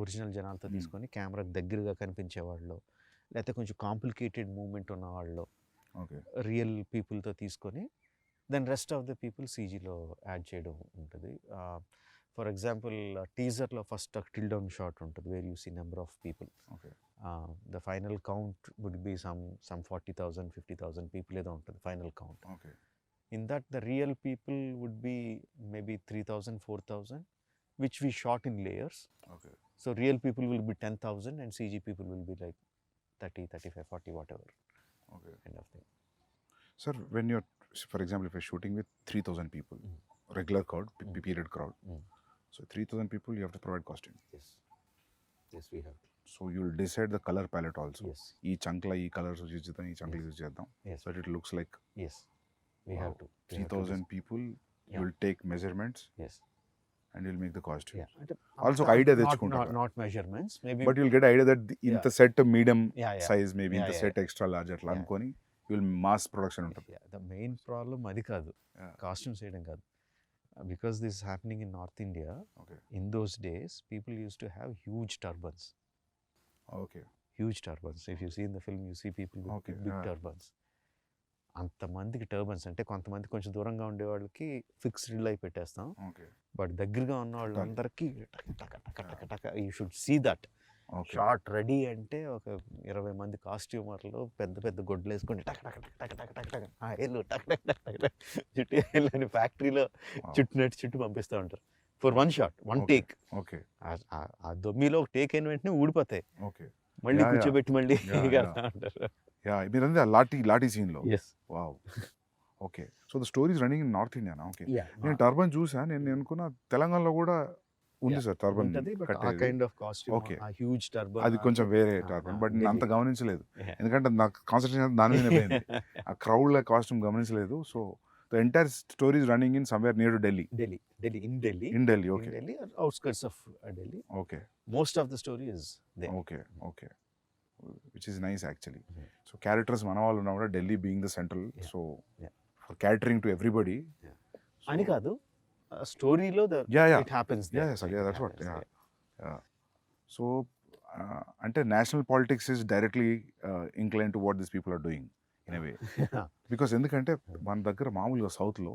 ఒరిజినల్ జనాలతో తీసుకొని కెమెరాకి దగ్గరగా కనిపించేవాళ్ళు, లేకపోతే కొంచెం కాంప్లికేటెడ్ మూమెంట్ ఉన్నవాళ్ళు రియల్ పీపుల్తో తీసుకొని then rest of the people సీజీలో యాడ్ చేయడం ఉంటుంది. ఫర్ ఎగ్జాంపుల్ టీజర్లో ఫస్ట్ టిల్ డౌన్ షాట్ ఉంటుంది, where you see number of people. The final count would be some 40,000 50,000 people ఏదో ఉంటుంది final count. In that the real people would be maybe 3,000 4,000, which we shot in layers. So real people will be 10,000 and CG people will be like 30, 35, 40, whatever. Kind of thing. Sir, when you're, for example, if you're shooting with 3,000 people, regular crowd, period crowd, so 3,000 people, you have to provide costume. Yes, we have to. So you'll decide the color palette also. Yes. Ee chankla ee colors use chedam, ee chankla use chedam. Yes. So it looks like. Yes, we have to. 3,000 people, you will take measurements. Yes. And will make the costume. Yeah. అంటే ఆల్సో ఒక ఐడియా not తెచ్చుకుంటారు. not measurements. Maybe but you'll get idea that ఇంత set medium yeah, yeah. Size, maybe Yeah, ఇంత yeah, సెట్ ఎక్స్ట్రా లార్జ్ అట్లా Yeah. అనుకొని విల్ మాస్ ప్రొడక్షన్ ఉంటుంది. Yeah, the main problem అది కాదు, Yeah. కాస్ట్యూమ్స్ వేయడం కాదు. Because this is happening in North India, Okay. in those days, people used to have huge turbans. Okay. Huge turbans. If you see in the film, you see people with Okay, big yeah. turbans. అంతమందికి టర్బన్స్ అంటే కొంతమంది కొంచెం దూరంగా ఉండే వాళ్ళకి ఫిక్స్డ్ అయి పెట్టేస్తాం, ఓకే. బట్ దగ్గరగా ఉన్న వాళ్ళందరికీ you should see that okay. Short ready అంటే ఒక 20 మంది కాస్ట్యూమర్లు పెద్ద పెద్ద గొడ్లు వేసుకొని టక్ టక్ టక్ టక్ టక్ టక్ ఏళ్ళు టక్ టక్ టక్ టక్ టక్ చుట్టూ వెళ్ళని ఫ్యాక్టరీలో చుట్టూ పంపిస్తూ ఉంటారు for one shot, one Okay. Take. Okay. ఆ దొమ్మిలో ఒక టేక్ అయిన వెంటనే ఊడిపోతాయి, ఓకే. మళ్ళీ Yeah, yeah. కూర్చోబెట్టి మళ్ళీ Yeah, కడతా ఉంటారు. యా, మీరంటే ఆ లాఠీ సీన్లో. Yes. Wow. Okay. So the stories running in north Indiana? Okay. Yeah. నేను టర్బన్ చూసా, నేను అనుకున్న తెలంగాణలో కూడా ఉంది సార్ టర్బన్ ఉంటది, but ఆ కట్టేది. Kind of costume, Okay. ఆ హ్యూజ్ టర్బన్ అది కొంచెం వేరే టర్బన్, బట్ నేను అంత గమనించలేదు, ఎందుకంటే నాకు కాన్సన్ట్రేషన్ దాని మీద పోయింది. ఆ క్రౌడ్ కాస్ట్యూమ్ గమనించలేదు. So the entire stories running in somewhere near to Delhi. In Delhi, okay. Delhi or outskirts of Delhi. Okay. Most of the story is there. Okay. Okay. Which is nice actually. So characters మన వాళ్ళు ఉన్నా కూడా Delhi being the central, so for catering to everybody అని కాదు, స్టోరీలో it happens there. That's what. So అంటే national politics is directly incline to what this people are doing in a way. Because ఎందుకంటే మన దగ్గర మామూలుగా సౌత్లో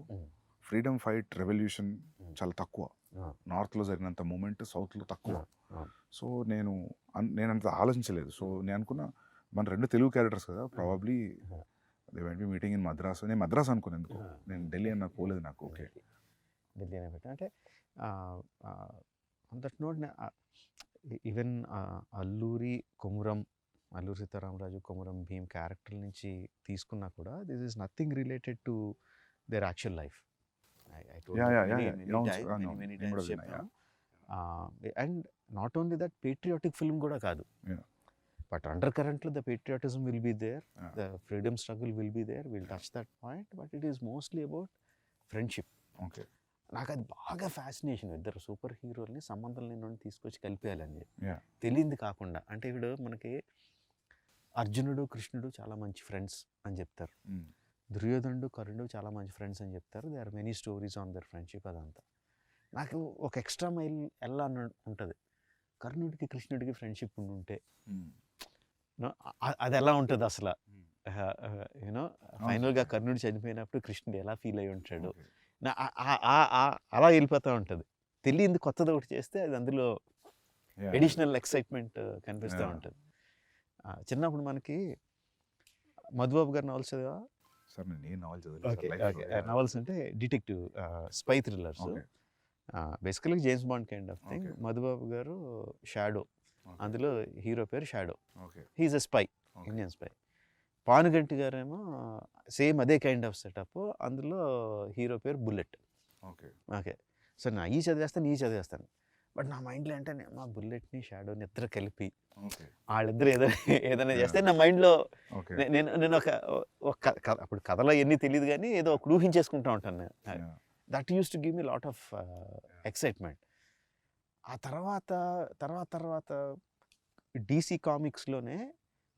ఫ్రీడమ్ ఫైట్ రెవల్యూషన్ చాలా తక్కువ, నార్త్లో జరిగినంత మూమెంట్ సౌత్లో తక్కువ. సో నేను అంత ఆలోచించలేదు. సో నేను అనుకున్నా మన 2 తెలుగు క్యారెక్టర్స్ కదా, probably they went be meeting in Madras. నేను మద్రాస్ అనుకున్నాను ఎందుకు, నేను ఢిల్లీ అని నాకు పోలేదు నాకు. ఓకే. ఢిల్లీ అనే పెట్టా అంటే on that note even Alluri Sitaramaraju, Komuram Bheem character నుంచి తీసుకున్నా కూడా this is nothing related to their actual life. And not only that, patriotic film కూడా కాదు, బట్ అండర్ కరెంట్లో the patriotism will be there, the freedom struggle will be there, will touch that point, but it is mostly about friendship. Okay. నాకు అది బాగా ఫ్యాసినేషన్, ఇద్దరు సూపర్ హీరోల్ని సంబంధం లేని తీసుకొచ్చి కలిపేయాలని తెలియంది కాకుండా. అంటే ఇప్పుడు మనకి అర్జునుడు కృష్ణుడు చాలా మంచి ఫ్రెండ్స్ అని చెప్తారు, దుర్యోధనుడు కర్ణుడు చాలా మంచి ఫ్రెండ్స్ అని చెప్తారు, they are many stories on their friendship. అదంతా నాకు ఒక ఎక్స్ట్రా మైల్ ఎలా ఉంటుంది, కర్ణుడికి కృష్ణుడికి ఫ్రెండ్షిప్ ఉంటే అది ఎలా ఉంటుంది అసలు. యూనో ఫైనల్గా కర్ణుడు చనిపోయినప్పుడు కృష్ణుడు ఎలా ఫీల్ అయి ఉంటాడు, అలా వెళ్ళిపోతూ ఉంటుంది. తెలియంది కొత్తది ఒకటి చేస్తే అది అందులో ఎడిషనల్ ఎక్సైట్మెంట్ కనిపిస్తూ ఉంటుంది. చిన్నప్పుడు మనకి మధుబాబు గారి నవల్స్ చదివా? నవల్స్ అంటే detective spy thrillers, basically James Bond kind of thing. Madhubabu garu shadow, అందులో హీరో పేరు shadow, he is a spy, Indian spy. Panuganti గారేమో సేమ్ అదే కైండ్ ఆఫ్ సెటప్, అందులో హీరో పేరు బుల్లెట్. ఓకే. సో నా ఈ చదివేస్తాను, బట్ నా మైండ్లో అంటే మా బుల్లెట్ని షాడోని ఇద్దరు కలిపి వాళ్ళిద్దరు ఏదైనా చేస్తే నా మైండ్లో నేను ఒక అప్పుడు కథలో ఎన్ని తెలియదు కానీ ఏదో ఒక ఊహించేసుకుంటూ ఉంటాను నేను. That use to give me lot of excitement. ఆ తర్వాత డీసీ కామిక్స్లోనే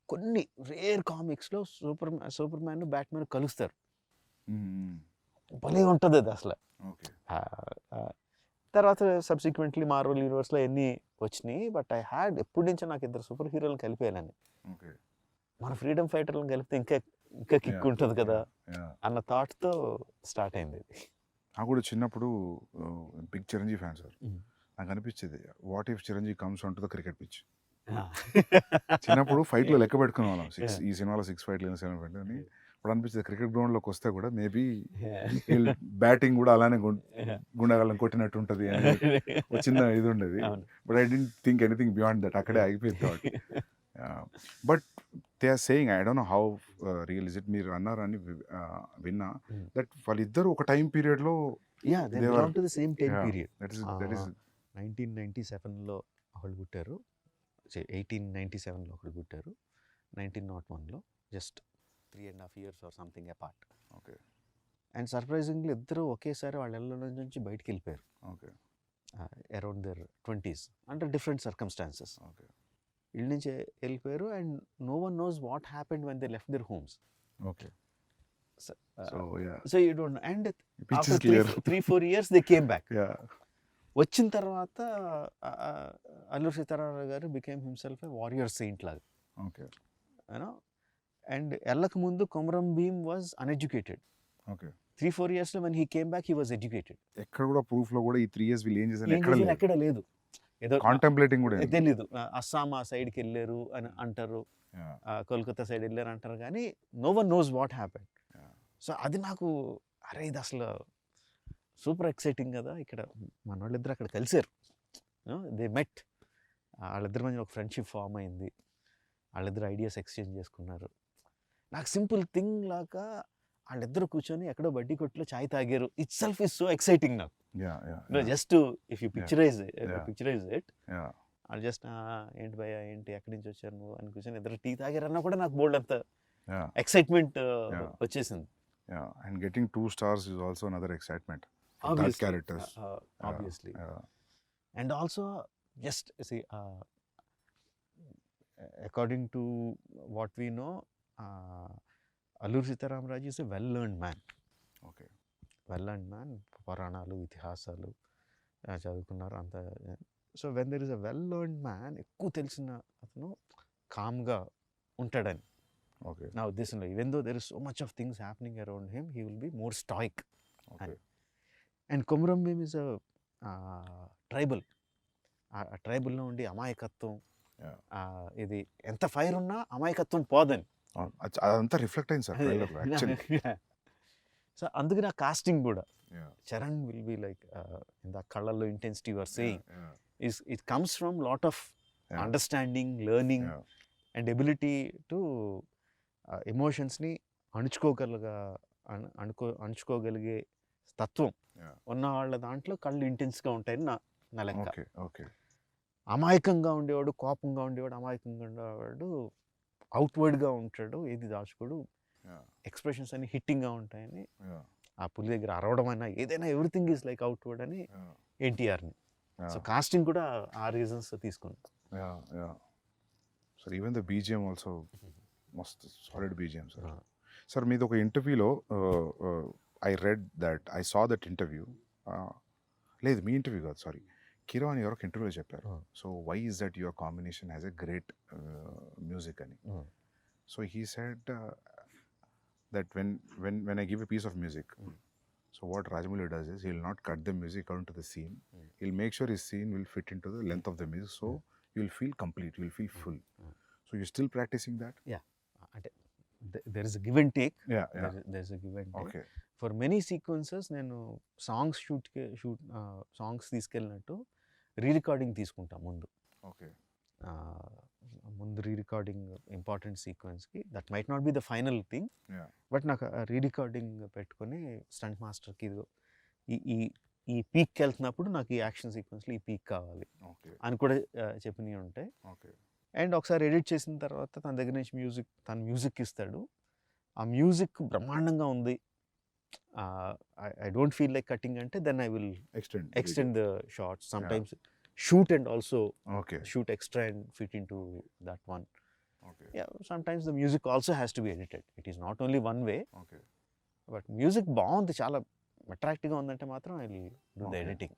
కొన్ని రేర్ కామిక్స్లో సూపర్ మ్యాన్ బ్యాట్మెన్ కలుస్తారు, భలే ఉంటుంది అది అసలు. తర్వాత సబ్సిక్వెంట్లీ మార్వెల్ యూనివర్స్లో ఎన్ని వచ్చినాయి, బట్ ఐ హ్యాడ్ ఎప్పటి నుంచో నాకు ఇద్దరు సూపర్ హీరోలను కలిపేయాలని, మన ఫ్రీడమ్ ఫైటర్లను కలిపితే ఇంకా కిక్ ఉంటుంది కదా అన్న థాట్తో స్టార్ట్ అయింది. నాకు కూడా చిన్నప్పుడు బిగ్ చిరంజీవి ఫ్యాన్ సార్. నాకు అనిపించేది, what if Chiranjeevi comes on to the cricket pitch. చిన్నప్పుడు ఫైట్లో లెక్క పెట్టుకునే వాళ్ళం, 6 ఈ సినిమాలో 6 ఫైట్లు 7 ఫైట్లు అని. ఇప్పుడు అనిపించింది క్రికెట్ గ్రౌండ్లోకి వస్తే కూడా మేబీ బ్యాటింగ్ కూడా అలానే గుండెగాళ్ళని కొట్టినట్టు ఉంటుంది అని ఒక చిన్న ఇది ఉండేది. But I don't think anything beyond that, అక్కడే ఆగిపోయింది thought. But they are saying, I don't know how real is it, మీరు అన్నారని విన్నా, దట్ వాళ్ళిద్దరు ఒక టైం పీరియడ్లో 1997లో ఒకళ్ళు పుట్టారు, 1897లో ఒకళ్ళు పుట్టారు, 1901లో, just 3.5 years or something apart. Okay. And surprisingly ఇద్దరు ఒకేసారి వాళ్ళ ఇళ్ళ నుంచి బయటికి వెళ్ళిపోయారు. Okay. Around their 20s under different circumstances. Okay. ఇళ్ళ నుంచి వెళ్ళిపోయారు and no one knows what happened when they left their homes. Okay. So yeah, so you don't know. And pitch after is clear. 3-4 years they came back. Yeah. వచ్చిన తర్వాత Alluri Sitaramarao garu became himself a warrior Saint లాగా, ఓకే. యూనో. అండ్ వెళ్ళక ముందు Komaram Bheem was uneducated. Okay. 3-4 years when he came back he was educated. ఎక్కడ కూడా ప్రూఫ్ లో కూడా ఈ 3 years వీళ్ళు ఏం చేశారు ఎక్కడ లేదు. ఎక్కడ లేదు. ఏదో కాంటెంప్లేటింగ్ కూడా లేదు. తెలీదు. అస్సాం ఆ సైడ్కి వెళ్ళారు అని అంటారు, కోల్కతా సైడ్ వెళ్ళారు అంటారు, కానీ no one knows what happened. So అది నాకు అరే ఇది అసలు సూపర్ ఎక్సైటింగ్ కదా. ఇక్కడ మన వాళ్ళిద్దరు అక్కడ కలిసారు, దే మెట్. వాళ్ళిద్దరి మధ్య ఒక ఫ్రెండ్షిప్ ఫామ్ అయింది, వాళ్ళిద్దరు ఐడియాస్ ఎక్స్చేంజ్ చేసుకున్నారు. నాకు సింపుల్ థింగ్ లాగా వాళ్ళిద్దరు కూర్చొని ఎక్కడో బడ్డీ కొట్లో చాయ్ తాగారు. It self is so exciting నాకు. Just if you picturise it, వాళ్ళు జస్ట్ ఏంటి భయ్య ఏంటి ఎక్కడి నుంచి వచ్చారు నువ్వు అని కూర్చొని ఇద్దరు టీ తాగారన్నా కూడా నాకు బోల్డ్ అంత ఎక్సైట్మెంట్ వచ్చేసింది. And getting 2 stars is also another excitement. That characters. Obviously. And also just see, according to what we know, Alluri Sitaramraju is a well-learned man. Okay. Well-learned man. పురాణాలు ఇతిహాసాలు చదువుకున్నారు అంత. So when there is a వెల్-learned man, ఎక్కువ తెలిసిన అతను కామ్గా ఉంటాడని Okay. నా ఉద్దేశంలో. Even though there is so much of things happening around him, he will be more stoic. Okay. And Komaram Bheem is a tribal. ఆ ట్రైబల్లో ఉండి అమాయకత్వం, ఇది ఎంత ఫైర్ ఉన్నా అమాయకత్వం పోదని. అదంతా రిఫ్లెక్ట్ అయింది సార్ ట్రైలర్ లో యాక్చువల్లీ. సో అందుకని ఆ కాస్టింగ్ కూడా Charan will be like in the కళ్ళల్లో intensity your saying it comes from lot of understanding, learning and ability to ఎమోషన్స్ని అణుచుకోగలిగే తత్వం ఉన్న వాళ్ళ దాంట్లో కళ్ళు ఇంటెన్స్గా ఉంటాయని నా లెక్క. ఓకే. అమాయకంగా ఉండేవాడు, కోపంగా ఉండేవాడు, అమాయకంగా ఉండేవాడు అవుట్వర్డ్గా ఉంటాడు, ఏది దాచుకోడు, ఎక్స్ప్రెషన్స్ అన్ని హిట్టింగ్గా ఉంటాయని. ఆ పులి దగ్గర అరవడం అయినా ఏదైనా ఎవ్రీథింగ్ ఈజ్ లైక్ అవుట్వర్డ్ అని ఎన్టీఆర్ని. సో కాస్టింగ్ కూడా ఆ రీజన్స్ తీసుకుంది. Sir even the BGM also మస్త్ సాలిడ్ బీజిఎం సార్. సార్ మీది ఒక ఇంటర్వ్యూలో I read that I saw that interview. లేదు మీ ఇంటర్వ్యూ కాదు, సారీ, కిరణ్ ఎవరో ఒక ఇంటర్వ్యూలో చెప్పారు. So why is that your combination has a great music అని. So he said that when I give a piece of music, so what Rajamouli does is he'll not cut the music according to the scene. He'll make sure his scene will fit into the length of the music, so you'll feel complete, you'll feel full. So you're still practicing that? Yeah, there is a give and take. There's a give and take. Okay. For many sequences నేను సాంగ్స్ సాంగ్స్ తీసుకెళ్ళినట్టు రీ-రికార్డింగ్ తీసుకుంటా ముందు. ఓకే. ముందు రీ-రికార్డింగ్ ఇంపార్టెంట్ సీక్వెన్స్కి, that might not be the final thing, but నాకు రీ-రికార్డింగ్ పెట్టుకొని స్టంట్ మాస్టర్కి ఇదిగో ఈ పీక్కి వెళ్తున్నప్పుడు నాకు ఈ యాక్షన్ సీక్వెన్స్లో ఈ పీక్ కావాలి అని కూడా చెప్పినవి ఉంటాయి. అండ్ ఒకసారి ఎడిట్ చేసిన తర్వాత తన దగ్గర నుంచి మ్యూజిక్ ఇస్తాడు. ఆ మ్యూజిక్ బ్రహ్మాండంగా ఉంది, I don't feel like cutting ante, then I will extend the shots. Sometimes shoot and also shoot extra and fit into that one. Sometimes the music also has to be edited. It is not only one way. But music బాగుంది, చాలా అట్రాక్టివ్గా ఉందంటే మాత్రం I will do the editing.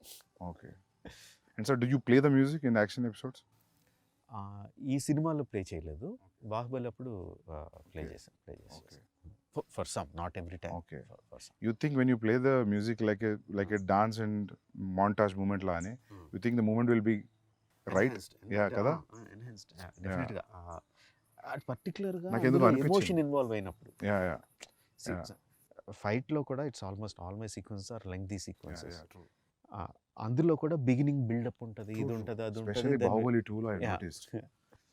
Okay. And so do you play the music in action episodes? ఈ సినిమాలో ప్లే చేయలేదు, బాహుబలి అప్పుడు ప్లే చేశాను. For some, not every time. Okay. For some. You think when you play the music like a dance and montage movement la ane, you think the movement will be right? Kada? Enhanced. Definitely. Particular ga emotion involve అయినప్పుడు. Fight లో కూడా it's almost all my sequences are lengthy sequences. True. అందులో కూడా బిగినింగ్ బిల్డప్ ఉంటుంది, ఇది ఉంటుంది, అది ఉంటుంది. Especially Bahubali 2 I noticed.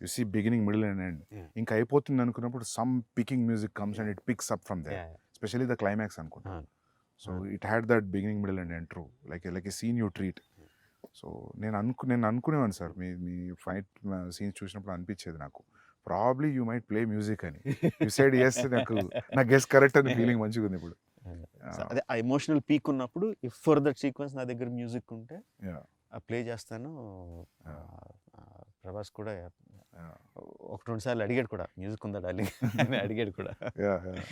You see beginning, middle and end. ఇంకా అయిపోతుంది అనుకున్నప్పుడు some picking music comes and it picks up from there. Especially the climax అనుకుంటా. So it had that beginning, middle and end. True. Like a scene you treat. So నేను అనుకునేవాను సార్, మీ ఫైట్ సీన్స్ చూసినప్పుడు అనిపించేది నాకు, probably you might play music అని. యూ సైడ్ ఎస్, నా గెస్ కరెక్ట్ అని ఫీలింగ్ మంచిగా ఉంది ఇప్పుడు. అదే ఆ ఎమోషనల్ పీక్ ఉన్నప్పుడు ఇఫ్ ఫర్ దట్ సీక్వెన్స్ నా దగ్గర మ్యూజిక్ ఉంటే ప్లే చేస్తాను. Yeah. ప్రభాస్ కూడా Yeah. ఒక 2 సార్లు అడిగాడు కూడా, మ్యూజిక్ ఉందా డార్లింగ్ అని అడిగాడు కూడా. Yeah, yeah.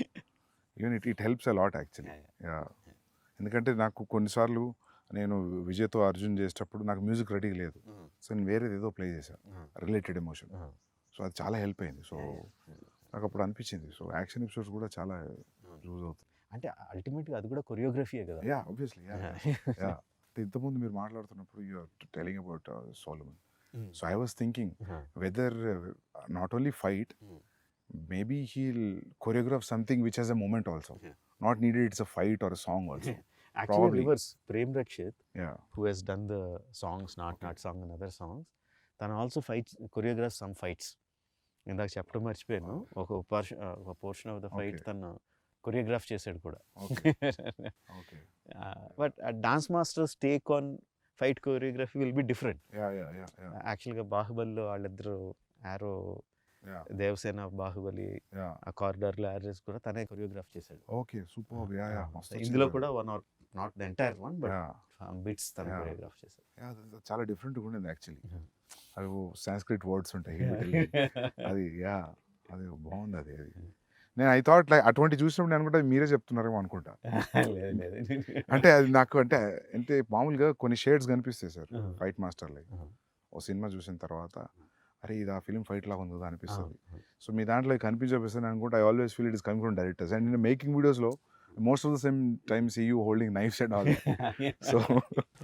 Even it helps a lot actually. Yeah, ఎందుకంటే నాకు కొన్నిసార్లు నేను విజయ్తో అర్జున్ చేసేటప్పుడు నాకు మ్యూజిక్ రెడీ లేదు, సో నేను వేరేది ఏదో ప్లే చేశాను రిలేటెడ్ ఎమోషన్, సో అది చాలా హెల్ప్ అయింది. సో నాకు అప్పుడు అనిపించింది, సో యాక్షన్ ఎపిసోడ్స్ కూడా చాలా యూజ్ అవుతుంది. అంటే అల్టిమేట్గా అది కూడా కొరియోగ్రఫీయే కదా. Yeah, obviously. యా, ఇంతకుముందు మీరు మాట్లాడుతున్నప్పుడు you are telling about Solomon, so I was thinking whether not only fight, maybe he'll choreograph something which has a moment also. Not needed it's a fight or a song also. Actually, Probably. reverse. Prem Rakshit, Yeah. who has done the songs, Not Song and other songs, then also fights, choreographs some fights. ఇందాక చెప్పడం మర్చిపోయాను, ఒక పోర్షన్ ఆఫ్ ద ఫైట్ తను కొరియోగ్రాఫ్ చేశాడు కూడా. Okay. But dance masters take on fight choreography will be different. Yeah. యాక్చువల్గా బాహుబలిలో వాళ్ళిద్దరు ఆరో, Yeah. దేవసేన బాహుబలి Yeah. ఆ కారిడార్లో యారెస్ కూడా తనే కొరియోగ్రాఫ్ చేశాడు. Okay, superb. Yeah. మస్తు ఇందులో వచ్చింది. కూడా one or not the entire one but Yeah. Bits తను Yeah. కొరియోగ్రాఫ్ చేశాడు. Yeah, అది చాలా డిఫరెంట్గా ఉండింది యాక్చువల్లీ. అవి సాంస్క్రిట్ వర్డ్స్ ఉంటాయి అది. యా, అది బాగుంది. అది నేను ఐ థాట్ లైక్ అటువంటి చూసినప్పుడు నేను అనుకుంటా మీరే చెప్తున్నారేమో అనుకుంటా. అంటే అది నాకు అంటే మామూలుగా కొన్ని షేడ్స్ కనిపిస్తాయి సార్ ఫైట్ మాస్టర్ లైక్. ఓ సినిమా చూసిన తర్వాత అరే ఇది ఆ ఫిలిం ఫైట్ లాగా ఉంది కదా అనిపిస్తుంది. సో మీ దాంట్లో కనిపించపిస్తుంది అనుకుంటే I always feel it is coming from directors. And నేను మేకింగ్ వీడియోస్లో most of the same time see you holding knifes and all. So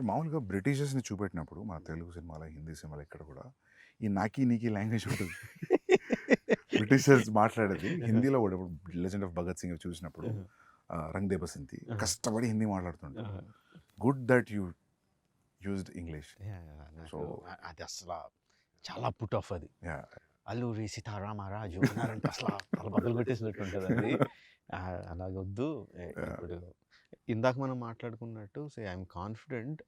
మామూలుగా బ్రిటిషర్స్ని చూపెట్టినప్పుడు మన తెలుగు సినిమాలో, హిందీ సినిమాలో ఇక్కడ కూడా ఈ నాకీ నీకీ లాంగ్వేజ్ ఉంటుంది. బ్రిటిషర్స్ మాట్లాడేది హిందీలో కూడా. ఇప్పుడు లెజెండ్ ఆఫ్ భగత్ సింగ్ చూసినప్పుడు రంగ్ దే బసంతి కష్టపడి హిందీ మాట్లాడుతుంటారు. Good that you used English. So అది అసలు చాలా పుట్ ఆఫ్ అది. అల్లూరి సీతారామరాజు అన్నారంటే అసలు తల బదులు పెట్టేసినట్టు ఉంటుంది అది. అలాగొద్దు. ఇప్పుడు ఇందాక మనం మాట్లాడుకున్నట్టు ఐఎమ్ కాన్ఫిడెంట్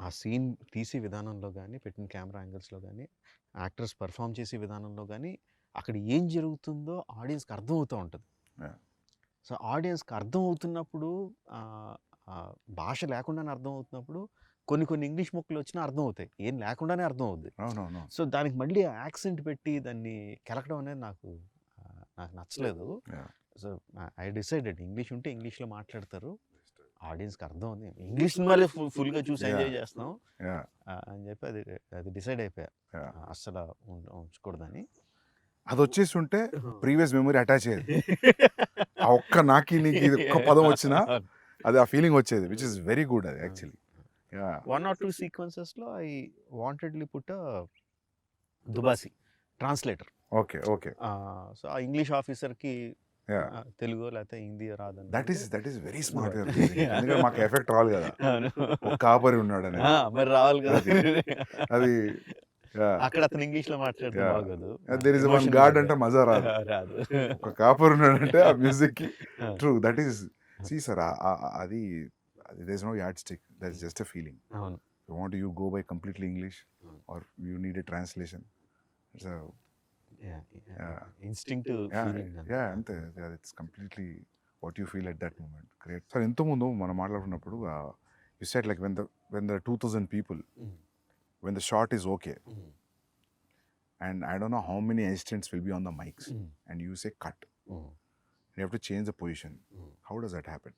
ఆ సీన్ తీసే విధానంలో కానీ, పెట్టిన కెమెరా యాంగిల్స్లో కానీ, యాక్టర్స్ పర్ఫామ్ చేసే విధానంలో కానీ అక్కడ ఏం జరుగుతుందో ఆడియన్స్కి అర్థం అవుతూ ఉంటుంది. సో ఆడియన్స్కి అర్థం అవుతున్నప్పుడు, భాష లేకుండానే అర్థం అవుతున్నప్పుడు కొన్ని ఇంగ్లీష్ ముక్కలు వచ్చినా అర్థం అవుతాయి, ఏం లేకుండానే అర్థం అవుద్ది. సో దానికి మళ్ళీ యాక్సెంట్ పెట్టి దాన్ని కెలకడం అనేది నాకు నచ్చలేదు. సో ఐ డిసైడెడ్ ఇంగ్లీష్ ఉంటే ఇంగ్లీష్లో మాట్లాడతారు, ఆడియన్స్కి అర్థం ఉంది, ఇంగ్లీష్ సినిమాలే ఫుల్గా చూసి ఎంజాయ్ చేస్తాం అని చెప్పి అది డిసైడ్ అయిపోయా అస్సలు ఉంచకూడదని. అది వచ్చేసి ఉంటే ప్రీవియస్ మెమరీ అటాచ్ అయ్యేది. ఆ ఒక్క నాకి నీకు ఒక్క పదం వచ్చినా అది ఆ ఫీలింగ్ వచ్చేది, విచ్ ఇస్ వెరీ గుడ్ అది actually. One or two sequences లో I wantedly put a దుబాసి translator. Okay. So ఆ ఇంగ్లీష్ ఆఫీసర్కి తెలుగు లేకపోతే హిందీ రాదని. That is very smart. ఎందుకంటే మాకు ఎఫెక్ట్ రావాలి కదా, ఒక కాపరి ఉన్నాడు అని. మరి రావాలి కదా అది. అక్కడ అతను ఇంగ్లీష్ లో మాట్లాడితే బాగోదు. దేర్ ఇస్ వన్ గాడ్ అంటే మజా రాదు. ఒక కాపరి ఉన్నాడంటే ఆ మ్యూజిక్ కి. True, that is. See sir, అది there is no yardstick, that is just a feeling. You go by completely English or you need a translation. It's a instinctive feeling. Ante it's completely what you feel at that moment. Great. Sir, into mundu mana maatladunnappudu you said like when the 2000 people, when the shot is okay, and I don't know how many assistants will be on the mics, and you say cut, you have to change the position. How does that happen?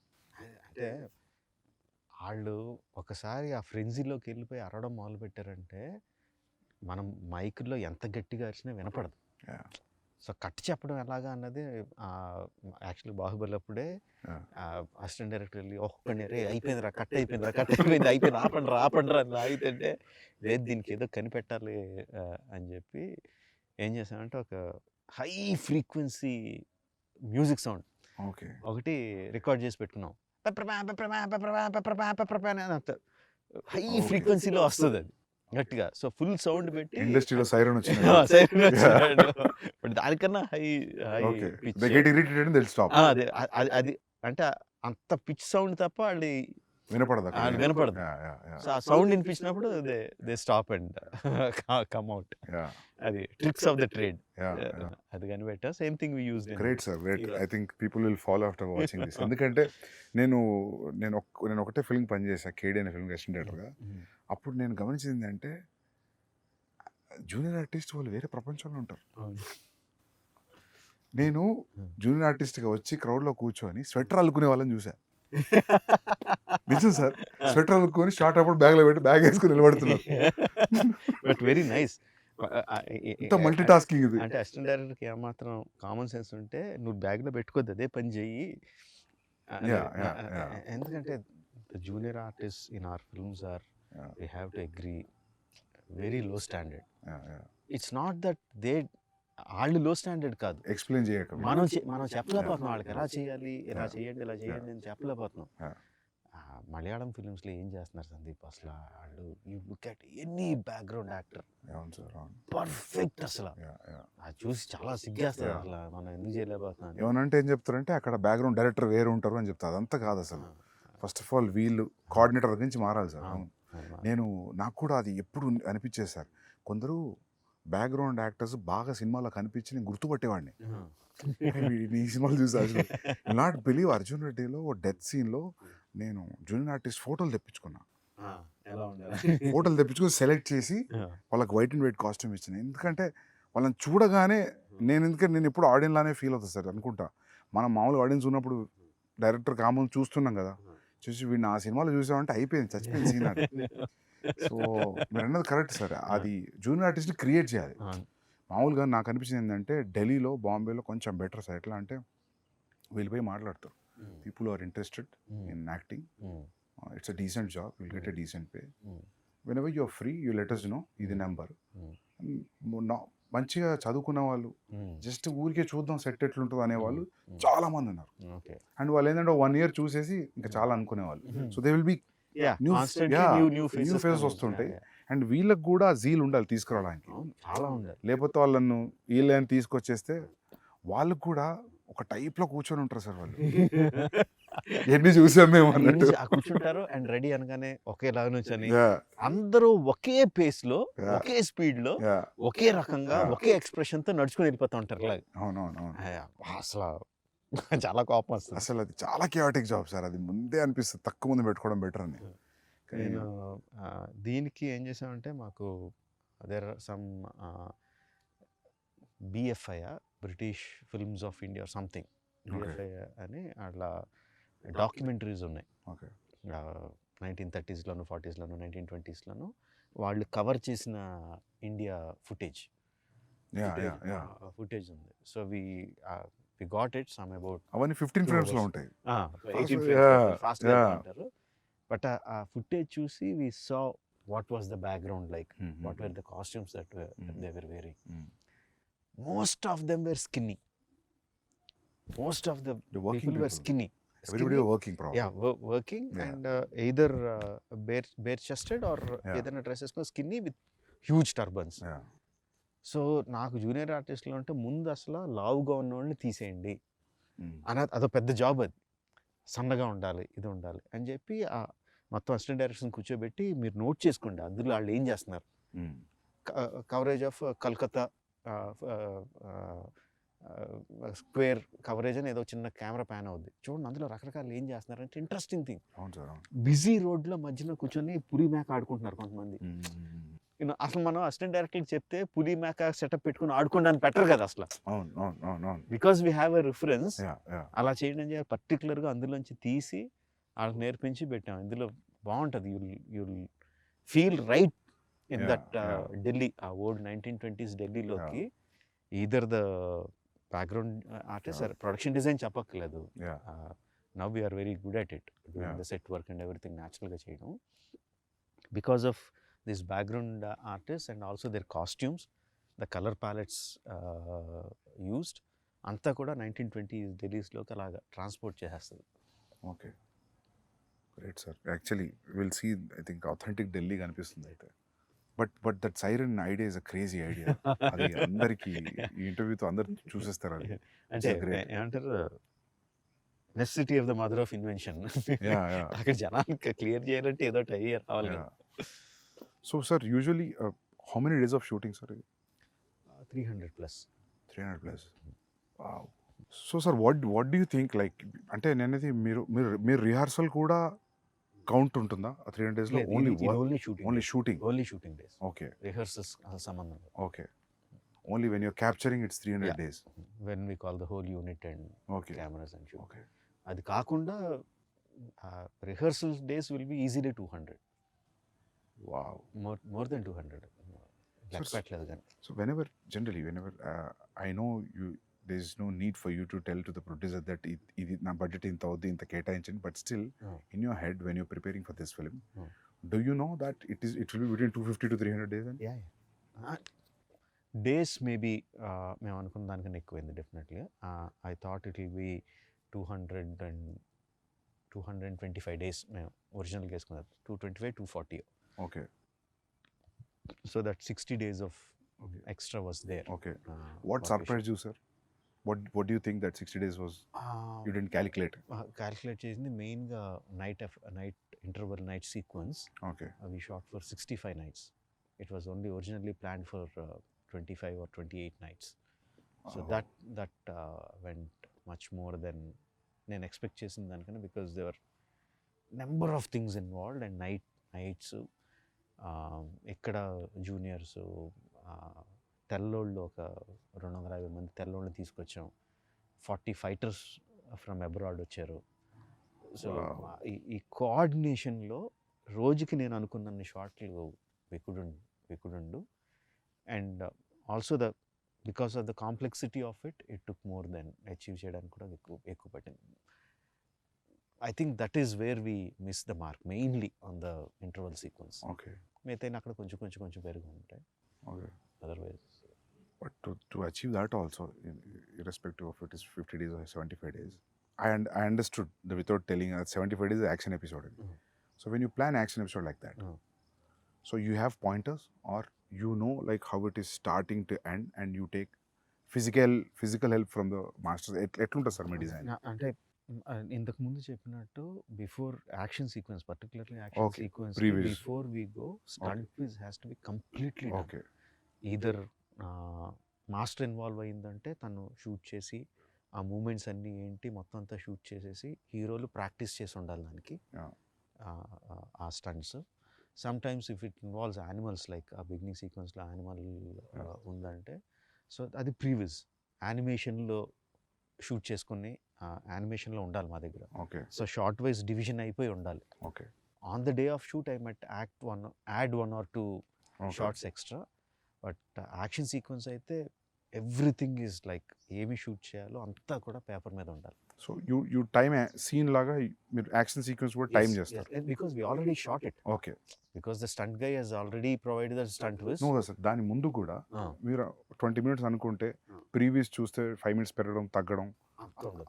అంటే వాళ్ళు ఒకసారి ఆ ఫ్రెంజీలోకి వెళ్ళిపోయి అరవడం మొదలు పెట్టారంటే మనం మైక్లో ఎంత గట్టిగా అరిచినా వినపడదు. సో కట్ చెప్పడం ఎలాగా అన్నది యాక్చువల్లీ బాహుబలి అప్పుడే అసిస్టెంట్ డైరెక్టర్ వెళ్ళి ఒక్కడే రే అయిపోయిందిరా, కట్ అయిపోయింది ఆపండి అని ఆగితే లేదు దీనికి ఏదో కనిపెట్టాలి అని చెప్పి ఏం చేసామంటే ఒక హై ఫ్రీక్వెన్సీ మ్యూజిక్ సౌండ్ ఒకటి రికార్డ్ చేసి పెట్టుకున్నాం. హై ఫ్రీక్వెన్సీలో వస్తుంది అది గట్టిగా. సో ఫుల్ సౌండ్ పెట్టి ఇండస్ట్రీలో సైరన్ వచ్చింది, బట్ దానికన్నా హై పిచ్. అది అంటే అంత పిచ్ సౌండ్ తప్ప వాళ్ళు వినపడదు అక్కడ. వినపడదు. Yeah, yeah, yeah. సో ఆ సౌండ్ వినిపించినప్పుడు they stop and come out. Yeah, అది tricks of the trade. yeah, yeah. అది కనిపెట్టా. Same thing we used in. Great sir, great. I think people will follow after watching this. ఎందుకంటే నేను నేను ఒకటే ఫిల్మ్ పనిచేసా, కేడీ అనే ఫిల్మ్ అసిస్టెంట్ డైరెక్టర్గా. అప్పుడు నేను గమనించింది ఏంటంటే జూనియర్ ఆర్టిస్ట్ వాళ్ళు వేరే ప్రపంచంలో ఉంటారు. నేను జూనియర్ ఆర్టిస్ట్గా వచ్చి క్రౌడ్లో కూర్చొని స్వెటర్ అల్లుకునే వాళ్ళని చూసా. నిజం సార్, స్వెటర్ అల్లుకొని షార్ట్ అప్పుడు బ్యాగ్లో పెట్టి బ్యాగ్ వేసుకుని నిలబడుతున్నారు. But very nice. ఇంత మల్టీ టాస్కింగ్ ఇది. అంటే అసిస్టెంట్ డైరెక్టర్కి ఏమాత్రం కామన్ సెన్స్ ఉంటే నువ్వు బ్యాగ్లో పెట్టుకోద్దు, అదే పని చెయ్యి. ఎందుకంటే junior artist in our films are, we have to agree, very low standard. It's not that they వాళ్ళు లో స్టాండర్డ్ కాదు, ఎక్స్ప్లెయిన్ చేయక మనం చెప్పలేకపోతున్నాం వాళ్ళకి ఎలా చేయాలి, ఎలా చేయండి, ఇలా చేయండి అని చెప్పలేకపోతున్నాం. మలయాళం ఫిలిమ్స్లో ఏం చేస్తున్నారు సందీప్ అసలు వాళ్ళు, you look at any background actor perfect అసలు. అది చూసి చాలా సిగ్గేస్తారు అసలు, మనం ఎందుకు చేయలేకపోతున్నాం. ఏమనంటే ఏం చెప్తారంటే అక్కడ బ్యాక్గ్రౌండ్ డైరెక్టర్ వేరు ఉంటారు అని చెప్తారు. అదంతా కాదు అసలు. ఫస్ట్ ఆఫ్ ఆల్ వీళ్ళు కోఆర్డినేటర్ నుంచి మారాలి సార్. నాకు కూడా అది ఎప్పుడు అనిపించేది సార్, కొందరు బ్యాక్గ్రౌండ్ యాక్టర్స్ బాగా సినిమాలో కనిపించి నేను గుర్తుపట్టేవాడిని. ఈ సినిమాలు చూసి నాట్ బిలీవ్ అర్జున్ రెడ్డిలో డెత్ సీన్లో నేను జూనియర్ ఆర్టిస్ట్ ఫోటోలు తెప్పించుకున్నా. ఫోటోలు తెప్పించుకొని సెలెక్ట్ చేసి వాళ్ళకి వైట్ అండ్ వైట్ కాస్ట్యూమ్ ఇచ్చిన. ఎందుకంటే వాళ్ళని చూడగానే నేను ఎప్పుడు ఆడియన్స్ లానే ఫీల్ అవుతుంది సార్ అనుకుంటా. మనం మామూలుగా ఆడియన్స్ ఉన్నప్పుడు డైరెక్టర్ కామన్ చూస్తున్నాం కదా, చూసి వీడిని ఆ సినిమాలో చూసామంటే అయిపోయింది, చచ్చిపోయింది సీన్ అది. సో మీరు అన్నది కరెక్ట్ సార్, అది జూనియర్ ఆర్టిస్ట్ని క్రియేట్ చేయాలి. మామూలుగా నాకు అనిపించింది ఏంటంటే ఢిల్లీలో, బాంబేలో కొంచెం బెటర్ సార్. ఎట్లా అంటే వీళ్ళు పోయి మాట్లాడతారు, people are interested in acting, it's a decent job, will get a decent pay, when ever you are free you let us know, ఇది నెంబర్. మంచిగా చదువుకున్న వాళ్ళు, జస్ట్ ఊరికే చూద్దాం సెట్ ఎట్లుంటుంది అనేవాళ్ళు చాలా మంది ఉన్నారు. అండ్ వాళ్ళు ఏంటంటే 1 year చూసేసి ఇంకా చాలా అనుకునేవాళ్ళు. So they will be new faces వస్తుంటాయి. అండ్ వీళ్ళకి కూడా జీల్ ఉండాలి తీసుకురావడానికి, లేకపోతే వాళ్ళను వీళ్ళని తీసుకొచ్చేస్తే వాళ్ళకు కూడా ఒక టైప్లో కూర్చొని ఉంటారు సార్ వాళ్ళు. ఎన్ని చూసాం మేము అన్నట్టు కూర్చుంటారు. అండ్ రెడీ అనగానే ఒకేలాగా నుంచని అందరూ ఒకే పేస్ లో, ఒకే స్పీడ్ లో, ఒకే రకంగా, ఒకే ఎక్స్ప్రెషన్ తో నడుచుకుని వెళ్ళిపోతూ ఉంటారు. అవునవును, అసలు చాలా కోపం వస్తుంది. అసలు అది చాలా కియాటిక్ జాబ్ సార్. అది ముందే అనిపిస్తుంది తక్కువ మంది పెట్టుకోవడం బెటర్ అని. నేను దీనికి ఏం చేసామంటే మాకు there are some BFI, British films of India or something, BFI అని అట్లా డాక్యుమెంటరీస్ ఉన్నాయి. 1930s, 40s, 1920s వాళ్ళు కవర్ చేసిన ఇండియా ఫుటేజ్ ఉంది. So we got it some about అవన్నీ 15 frames లో ఉంటాయి, 18 frames ఫాస్ట్ గా అంటారు. బట్ ఆ ఫుటేజ్ చూసి we saw what was the background like, what were the costumes that they were wearing. Most of them were skinny. Most of the people were skinny. Everybody were working probably. Yeah, working, and either bare chested or ఏదైనా dresses skinny with huge turbans. So నాకు జూనియర్ ఆర్టిస్ట్లో అంటే ముందు అసలు లావుగా ఉన్న వాళ్ళని తీసేయండి అని, అదో పెద్ద జాబ్. అది సన్నగా ఉండాలి, ఇది ఉండాలి అని చెప్పి మొత్తం అసిస్టెంట్ డైరెక్షన్ కూర్చోబెట్టి మీరు నోట్ చేసుకోండి అందులో వాళ్ళు ఏం చేస్తున్నారు. Coverage of Calcutta square coverage అని ఏదో చిన్న కెమెరా ప్యాన్ అవుద్ది చూడండి, అందులో రకరకాలు ఏం చేస్తున్నారు అంటే ఇంట్రెస్టింగ్ థింగ్. బిజీ రోడ్లో మధ్యలో కూర్చొని పులి మేక ఆడుకుంటున్నారు కొంతమంది. అసలు మనం అసిస్టెంట్ డైరెక్టర్ చెప్తే పులి మేక సెటప్ పెట్టుకుని ఆడుకోవడానికి పెట్టరు కదా అసలు, because we have a reference. అలా చేయడం పర్టికులర్గా అందులోంచి తీసి వాళ్ళకి నేర్పించి పెట్టాం. ఇందులో బాగుంటుంది, you'll feel right in that Delhi, old 1920s ఢిల్లీలోకి either the background artist or production design చెప్పక్కర్లేదు. Now we are very good at it, doing the set work and everything natural గా చేయడం, because of this background artists and also their costumes, the color palettes used అంతా కూడా 1920s ఢిల్లీస్లోకి అలాగా ట్రాన్స్పోర్ట్ చేసేస్తుంది. Okay, great sir. Actually will see, I think authentic Delhi కనిపిస్తుంది అయితే. But that siren idea is a crazy idea. అది అందరికి ఈ ఇంటర్వ్యూతో అందరు చూసేస్తారు. అది అంటే ఏమంటారు, necessity of the mother of invention. Yeah. అక్కడ జనానికి క్లియర్ చేయాలంటే ఏదో ఒకటి అయ్యి రావాలి కదా. So sir, usually how many days of shooting, sir? 300 plus. 300 plus. Wow. So sir, what do you think, like, అంటే నేనది మీరు రిహార్సల్ కూడా కౌంట్ ఉంటుందా 300 days లో? Only shooting. Only shooting days. Okay. Rehearsals సంబంధం లేదు. Okay. Only when you're capturing it's 300 days. When we call the whole unit and cameras and shoot. Okay. అది కాకుండా rehearsals days will be easily 200. Wow. More than 200. లెక్క పెట్టలేదు కానీ. So whenever I know there is no need for you to tell to the producer that ఇది నా బడ్జెట్ ఇంత అవుద్ది, ఇంత కేటాయించండి, but still in your head when you're preparing for this film, do you know that it will be between 250 to 300 days? Days maybe మేము అనుకున్న దానికన్నా ఎక్కువైంది definitely. I thought it will be 225 days మేము ఒరిజినల్గా వేసుకున్నాం. 225, 240. Okay. So that 60 days of extra was there. Okay. What surprised you, sir? What do you think that 60 days was? You didn't calculate? Calculate చేసింది మెయిన్గా night interval night sequence. Okay. We shot for 65 nights. It was only originally planned for 25 or 28 nights. So that went much more than నేను ఎక్స్పెక్ట్ చేసిన దానికన్నా, because there were number of things involved and nights. ఇక్కడ జూనియర్స్ తెల్లోళ్ళు ఒక 250 మంది తెల్లోళ్ళని తీసుకొచ్చాం. 40 ఫైటర్స్ ఫ్రమ్ అబ్రాడ్ వచ్చారు. సో ఈ కోఆర్డినేషన్లో రోజుకి నేను అనుకున్న షాట్లు we couldn't do. And also because of the complexity of it took more than achieve చేయడానికి కూడా ఎక్కువ పట్టింది. I think that is where we miss the mark, mainly on the interval sequence. Okay. మిగతా అక్కడ కొంచెం పెరుగు ఉంటాయి. Okay. Otherwise. But to achieve that also, irrespective of it is 50 days or 75 days, I understood without telling 75 days is action episode. So when you plan action episode like that, so you have pointers, or you know like how it is starting to end, and you take physical help from the masters. ఎట్లుంటుంది సార్ మీ డిజైన్? అంటే ఇంతకు ముందు చెప్పినట్టు before action sequence, particularly action sequence, before we go stunt quiz has to be completely okay. Either master involve అయ్యిందంటే తను షూట్ చేసి ఆ మూమెంట్స్ అన్నీ ఏంటి మొత్తం అంతా షూట్ చేసేసి హీరోలు ప్రాక్టీస్ చేసి ఉండాలి దానికి ఆ stunts. Some times if it involves animals, like ఆ బిగినింగ్ సీక్వెన్స్లో యానిమల్ ఉందంటే సో అది ప్రీవిజ్ యానిమేషన్లో షూట్ చేసుకుని యానిమేషన్లో ఉండాలి మా దగ్గర. Okay. So shot wise division అయిపోయి ఉండాలి. Okay. On the day of shoot I might add 1 or 2 shots extra. But action sequence అయితే ఎవ్రీథింగ్ ఈజ్ లైక్ ఏమి షూట్ చేయాలో అంతా కూడా పేపర్ మీద ఉండాలి. సో యూ టైమ్ సీన్ లాగా మీరు యాక్షన్ సీక్వెన్స్ కూడా టైం చేస్తారు? Because we already shot it. Okay. Because the stunt guy has already provided the stunt viz. No sir, దాని ముందు కూడా మీరు 20 minutes అనుకుంటే ప్రీవియస్ చూస్తే 5 minutes పెరగడం తగ్గడం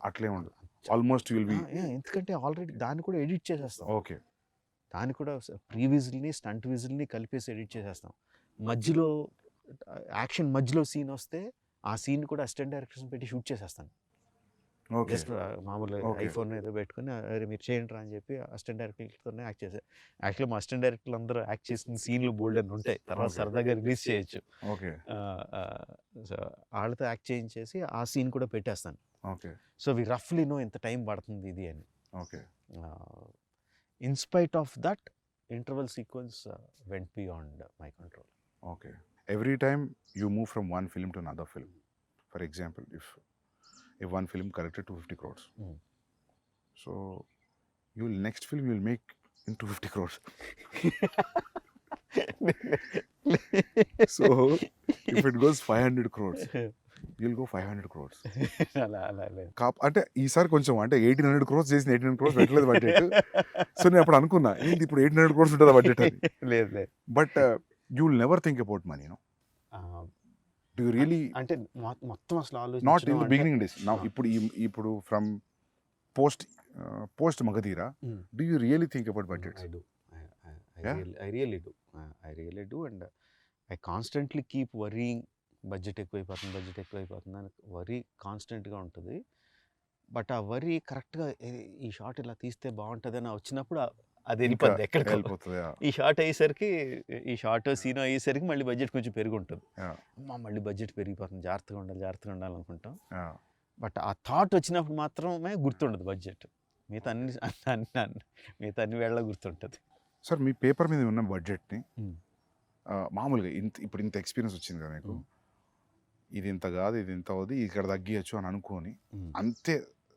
అట్లే ఉండదు. ఆల్మోస్ట్ విల్ బి, ఎందుకంటే ఆల్రెడీ దాన్ని కూడా ఎడిట్ చేసేస్తాం. ఓకే. దాన్ని కూడా ప్రీవిజ్ని స్టంట్ విజిల్ని కలిపేసి ఎడిట్ చేసేస్తాం. మధ్యలో యాక్షన్ మధ్యలో సీన్ వస్తే ఆ సీన్ కూడా అసిస్టెంట్ డైరెక్టర్స్ పెట్టి షూట్ చేసేస్తాను. జస్ట్ మామూలు ఐఫోన్ ఏదో పెట్టుకుని అరే మీరు చేయండి రా అని చెప్పి అసిస్టెంట్ డైరెక్టర్తోనే యాక్ట్ చేశారు. యాక్చువల్లీ మా అసిస్టెంట్ డైరెక్టర్లు అందరూ యాక్ట్ చేసిన సీన్లు బోల్డ్ అని ఉంటాయి, తర్వాత సరదాగా రిలీజ్ చేయొచ్చు. ఓకే. సో వాళ్ళతో యాక్ట్ చేయించేసి ఆ సీన్ కూడా పెట్టేస్తాను. ఓకే. సో వి రఫ్లీ నో ఎంత టైం పడుతుంది ఇది అని. Okay. In spite of that interval sequence vent beyond my control. Okay. Every time you move from one film to another film, for example, if one film collected 250 crores, so next film you'll make in 250 crores. So if it goes 500 crores, you'll go 500 crores. అంటే ఈసారి కొంచెం అంటే 1800 crores చేసిన 1800 crores పెట్టలేదు బడ్జెట్. సో నేను అప్పుడు అనుకున్నా ఏంటి ఇప్పుడు 1800 crores ఉంటుందా బడ్జెట్ అని. లేదు. But you will never think about money, no? Do you really? అంటే మొత్తం అసలు ఆలోచన Not in the beginning days. Now ఇప్పుడు from post Magadhira, do you really think about budgets? I do. I really do, and I constantly keep worrying. Budget ఎక్కువైపోతుంది అని వరీ కాన్స్టెంట్గా ఉంటుంది. బట్ ఆ వరి కరెక్ట్‌గా ఈ షాట్ ఇలా తీస్తే బావుంటదని వచ్చినప్పుడు అది ఇంకా వెళ్ళిపోద్ది ఎక్కడికో. వెళ్ళిపోతుంది. ఈ షాట్ అయ్యేసరికి ఈ షాటో, సీనో అయ్యేసరికి మళ్ళీ బడ్జెట్ కొంచెం పెరిగుంటది. యాహ్! అమ్మా! మళ్ళీ బడ్జెట్ పెరిగిపోతుంది. జాగ్రత్తగా ఉండాలి, జాగ్రత్తగా ఉండాలనుకుంటాం. యాహ్! బట్ ఆ థాట్ వచ్చినప్పుడు మాత్రమే గుర్తుండదు బడ్జెట్. మిగతా అన్ని మిగతా అన్ని వేళలా గుర్తుంటది. సార్ మీ పేపర్ మీద ఉన్న బడ్జెట్‌ని హ్మ్. మామూలుగా ఇప్పుడు ఇంత ఎక్స్‌పీరియన్స్ వచ్చింది కదా మీకు. హ్మ్. ఇది ఇంత కాదు, ఇది ఇంత అవుద్ది, ఇక్కడ తగ్గియచ్చు అని అనుకోని హ్మ్. అంతే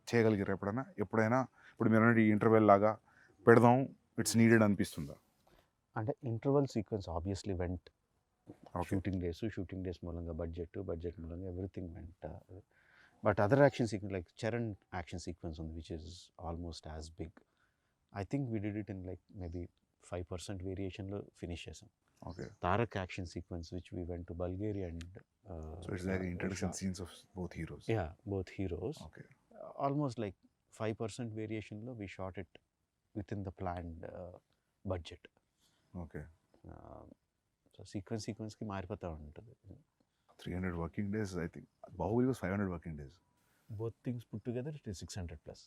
చేయగలిగారా ఎప్పుడైనా? ఎప్పుడైనా ఇప్పుడు మీరన్నట్టు ఈ ఇంటర్వెల్ లాగా పెడదాం, ఇట్స్ నీడెడ్ అనిపిస్తుందా? అంటే interval sequence obviously went. Okay. Shooting days మూలంగా బడ్జెట్ మూలంగా everything went. But other action sequence like Charan action sequence ఉంది which is almost as big. I think we did it in like maybe 5% వేరియేషన్లో ఫినిష్ చేసాం. Okay. Tarak action sequence which we went to Bulgaria and so it's like introduction scenes of both heroes. both heroes. Okay. Almost like 5% వేరియేషన్లో we shot it with in the planned budget. Okay. So సీక్వెన్స్కి మారిపోతూ ఉంటుంది. 300 working days I think. Baahubali was 500 working days. Both things put together it is 600+.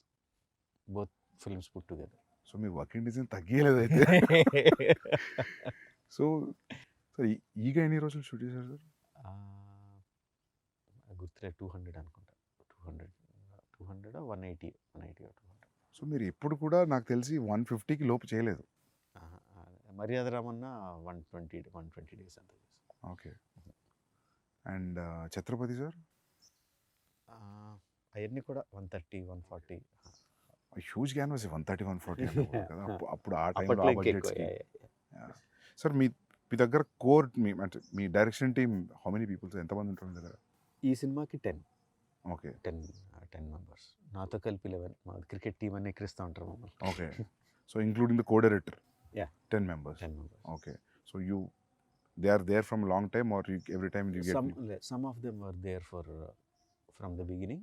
Both films put together. So మీ వర్కింగ్ డేస్ ఏం తగ్గలేదు అయితే. సో సార్ ఈగ ఎన్ని రోజులు షూట్ చేశారు సార్? గుర్తులే 200 అనుకుంటా. 200 180 200. సో మీరు ఎప్పుడు కూడా నాకు తెలిసి 150కి లోపు చేయలేదు. మర్యాద రామన్న 120 డేస్ అంత చేశాను. ఓకే. And Chhatrapati sir? అవన్నీ కూడా 130 140. హ్యూజ్ క్యాన్వాస్ 130 140 కదా అప్పుడు ఆ టైంలో అప్పట్లో ఆ బడ్జెట్స్కి. ఇంకెక్కువ. సార్ మీ దగ్గర కోర్ అంటే మీ direction team how many peoples, ఎంతమంది ఉంటారు మీ దగ్గర? ఈ సినిమాకి 10 ఓకే. 10 మెంబర్స్. నాతో కలిపి 11. మా క్రికెట్ టీం అని ఎక్కిరిస్తూ ఉంటారు మమ్మల్ని. Okay. So including the co-director? Yeah. 10 members. 10 members. Okay. So they are there from a long time, or every time you get some of them were there from the beginning.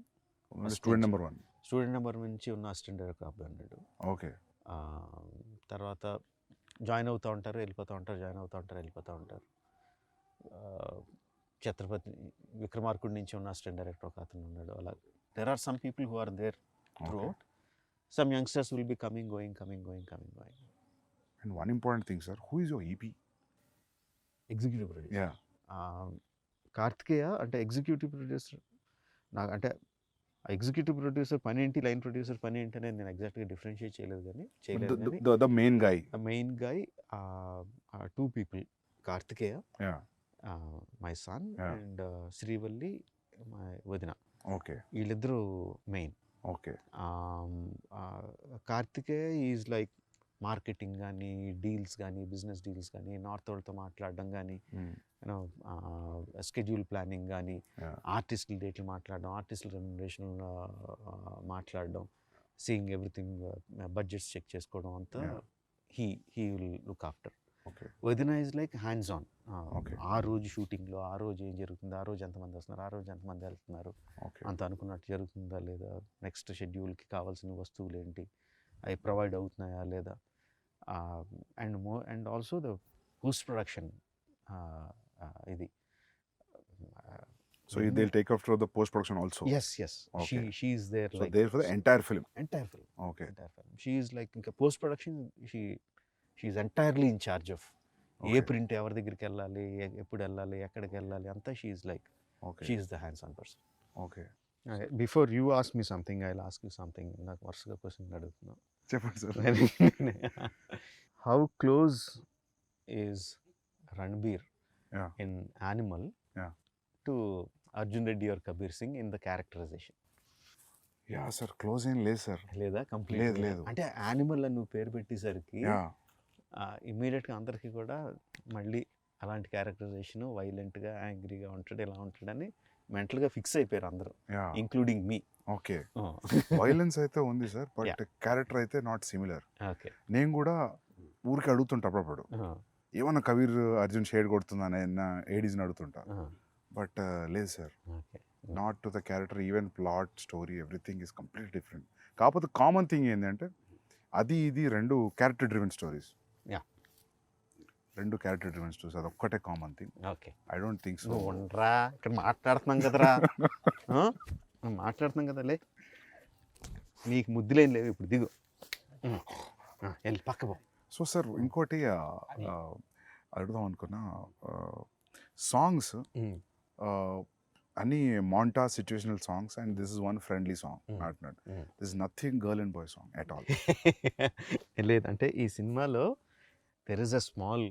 Student number 1. Student number నుంచి ఉన్న అసిస్టెంట్ డైరెక్టర్ అబ్బాయి అన్నాడు. ఓకే. తర్వాత జాయిన్ అవుతూ ఉంటారు, వెళ్ళిపోతూ ఉంటారు, జాయిన్ అవుతూ ఉంటారు, వెళ్ళిపోతూ ఉంటారు. ఛత్రపతి విక్రమార్కుడి నుంచి ఉన్న అసిస్టెంట్ డైరెక్టర్ ఒక అతను ఉన్నాడు. అలా there are some people who are there through out. Some youngsters will be coming going. And one important thing, sir, who is your EP? Executive producer. Yeah. Karthikeya అంటే ఎగ్జిక్యూటివ్ ప్రొడ్యూసర్. నాకు అంటే ఎగ్జిక్యూటివ్ ప్రొడ్యూసర్ పని ఏంటి, లైన్ ప్రొడ్యూసర్ పని ఏంటి అనేది నేను ఎగ్జాక్ట్గా డిఫరెన్షియేట్ చేయలేదు కానీ The main guy. Main guy 2 people. Karthikeya, Yeah. My son, Yeah. And Srivalli my వదిన. Okay. వీళ్ళిద్దరూ main. Okay. Karthikeya is like marketing కానీ, డీల్స్ కానీ, బిజినెస్ డీల్స్ కానీ, నార్త్ వాళ్ళతో మాట్లాడడం కానీ, యూనో స్కెడ్యూల్ ప్లానింగ్ కానీ, Yeah. ఆర్టిస్టుల డేట్లు మాట్లాడడం, ఆర్టిస్టుల రెమ్యునరేషన్ మాట్లాడడం, సీయింగ్ ఎవ్రీథింగ్, బడ్జెట్స్ చెక్ చేసుకోవడం అంతా Yeah. He will look after. Okay. వదిన is like hands on. Okay. ఆ రోజు షూటింగ్లో ఆ రోజు ఏం జరుగుతుంది, ఆ రోజు ఎంతమంది వస్తున్నారు, ఆ రోజు ఎంతమంది వెళ్తున్నారు, Okay. అంత అనుకున్నట్టు జరుగుతుందా లేదా, నెక్స్ట్ షెడ్యూల్కి కావాల్సిన వస్తువులు ఏంటి, అవి ప్రొవైడ్ అవుతున్నాయా లేదా, and also the post production. ఇది So they'll take after the post production also. yes Okay. she is there. So like there for the entire film. entire film. Okay. She is like ఇంకా post production she is entirely in charge of A Okay. Print ఎవరి దగ్గరికి వెళ్ళాలి, ఎప్పుడు వెళ్ళాలి, ఎక్కడికి వెళ్ళాలి అంతా she is like Okay. she is the hands on person. Okay. Before you ask me something I will ask you something. నాకు వరుసగా క్వశ్చన్ అడుగుతున్నా. చెప్పండి sir. How close is Ranbir Yeah. In animal Yeah. To Arjun Reddy or Kabir Singh in the characterization? Yeah sir, close ఏం లేదు సార్. లేదా కంప్లీట్ లేదు. అంటే యానిమల్ అని నువ్వు పేరు పెట్టేసరికి యా. ఇమ్మీడియట్గా అందరికీ కూడా మళ్ళీ అలాంటి క్యారెక్టరైజేషన్, వైలెంట్గా యాంగ్రీగా ఉంటాడు, ఇలా ఉంటాడని మెంటల్గా ఫిక్స్ అయిపోయారు అందరూ, యా. ఇంక్లూడింగ్ మీ. ఓకే. వైలెన్స్ అయితే ఉంది సార్, బట్ క్యారెక్టర్ అయితే నాట్ సిమిలర్. ఓకే. నేను కూడా ఊరికి అడుగుతుంటా అప్పుడప్పుడు, ఏమన్నా కబీర్ అర్జున్ షేడ్ కొడుతుందని ఏడీస్ని అడుగుతుంటా. బట్ లేదు sir, okay. Not to the character, even plot, story, everything is completely different. కాకపోతే కామన్ థింగ్ ఏంటంటే అది ఇది రెండు క్యారెక్టర్ డ్రివెన్ స్టోరీస్. Yeah. రెండు క్యారెక్టర్ డ్రివెన్ స్టోరీస్, అది ఒక్కటే common thing. Okay. I don't think so. నువ్వు ఉండరా, ఇక్కడ మాట్లాడుతున్నాం కదరా, మాట్లాడుతున్నాం కదా లే. నీకు ముద్దులేం లేవు ఇప్పుడు దిగు వెళ్ళి పక్క పో. సో సార్ ఇంకోటి అడుగుదాం అనుకున్నా, సాంగ్స్ అన్ని మాంటా situational songs and this is one friendly song, not this is nothing girl and boy song at all. లేదు, అంటే ఈ సినిమాలో there is a small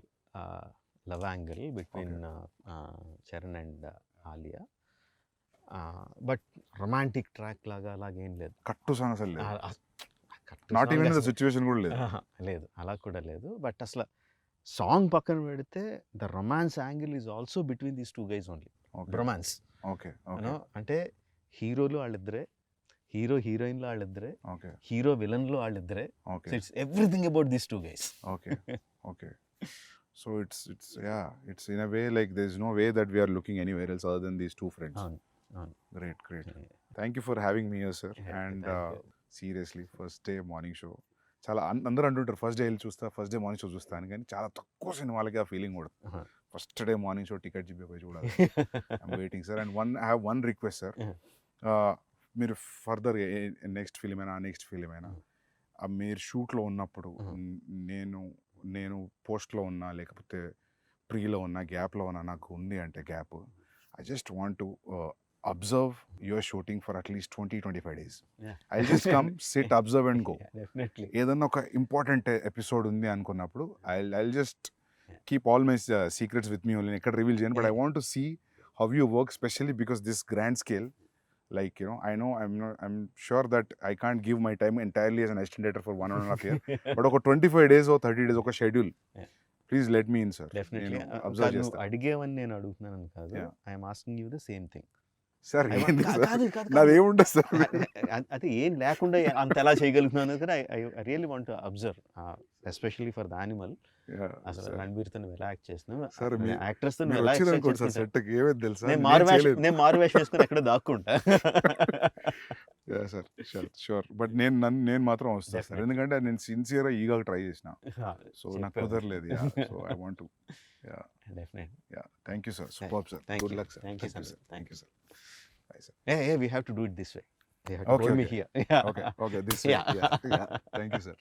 love angle between Charan and Alia, but romantic track లాగా అలాగేం లేదు. కట్టు సాంగ్ అసలు లేదు, కట్టు నాట్ song ఈవెన్ ద అసలు- సిచ్యువేషన్ కూడా లేదు. లేదు, అలా కూడా లేదు. బట్ అసలు సాంగ్ పక్కన పెడితే the romance angle is also between these two guys only. Romance okay okay అంటే హీరోలు వాళ్ళిద్దరే, హీరో హీరోయిన్లు వాళ్ళిద్దరే, ఓకే హీరో విలన్లు వాళ్ళిద్దరే. Okay so it's everything about these two guys. okay okay so it's yeah, it's in a way like there's no way that we are looking anywhere else other than these two friends. అవును అవును. Great thank you for having me here sir. Yeah, And thank you. seriously first day morning show చాలా అందరూ అంటుంటారు ఫస్ట్ డే వెళ్ళి చూస్తా, ఫస్ట్ డే మార్నింగ్ షో చూస్తాను, కానీ చాలా తక్కువ సినిమాలకి ఆ ఫీలింగ్ కూడా. Uh-huh. First day morning show ticket పోయి చూడాలి. I'm waiting sir. And I have one request sir, మీరు ఫర్దర్ నెక్స్ట్ ఫిలిం అయినా నెక్స్ట్ ఫిలిం అయినా మీరు షూట్లో ఉన్నప్పుడు నేను పోస్ట్లో ఉన్నా లేకపోతే ప్రీలో ఉన్నా గ్యాప్లో ఉన్నా, నాకు ఉంది అంటే gap, I just want to observe your shooting for at least 20-25 days. I just come sit observe and go. Definitely. ఏదన్నా ఒక ఇంపార్టెంట్ ఎపిసోడ్ ఉంది అనుకున్నప్పుడు I just keep all my secrets with me only, ఎక్కడ రివీల్ చేయను. But I want to see how you work, specially because this grand scale, like I'm sure that I can't give my time entirely as an assistant director for 1.5 year, but ఒక 25 days or 30 days ఒక schedule, please let me in sir. Definitely. Observe నువ్వు చేస్తాను అడిగేవని నేను అడుగుతున్నాను కాదు, Yeah. I'm asking you the same thing. Sir. కాదు నాదేముండదు సార్. అది ఏం లేకుండా అంత ఎలా చేయగలుగుతున్నాను కదా. I really want to observe, especially for the animal. అసలు రణబీర్తో నువ్వు ఎలా యాక్ట్ చేస్తున్నావు, సార్ యాక్టర్స్తో మీరు ఎలా వచ్చిన యాక్ట్ అనుకోండి సార్, చేస్తున్నావు. సెట్కి ఏమైంది తెలుసా, నేను మారు వేషం వేసుకుని ఎక్కడ దాక్కుంటా. సార్ షూర్, బట్ నేను మాత్రం వస్తాను సార్, Definitely. ఎందుకంటే నేను సిన్సియర్గా ఈగా ట్రై చేసిన, సో నాకు చెప్పావు. కుదరలేదు. So I want to definitely. Thank you sir, super sir, Thank good you. Luck sir. Thank you, thank you Sandeep. Sir, thank you sir. By sir. Hey, we have to do it this way. They have to Okay, hold me okay. here. Okay, this Yeah. Thank you sir.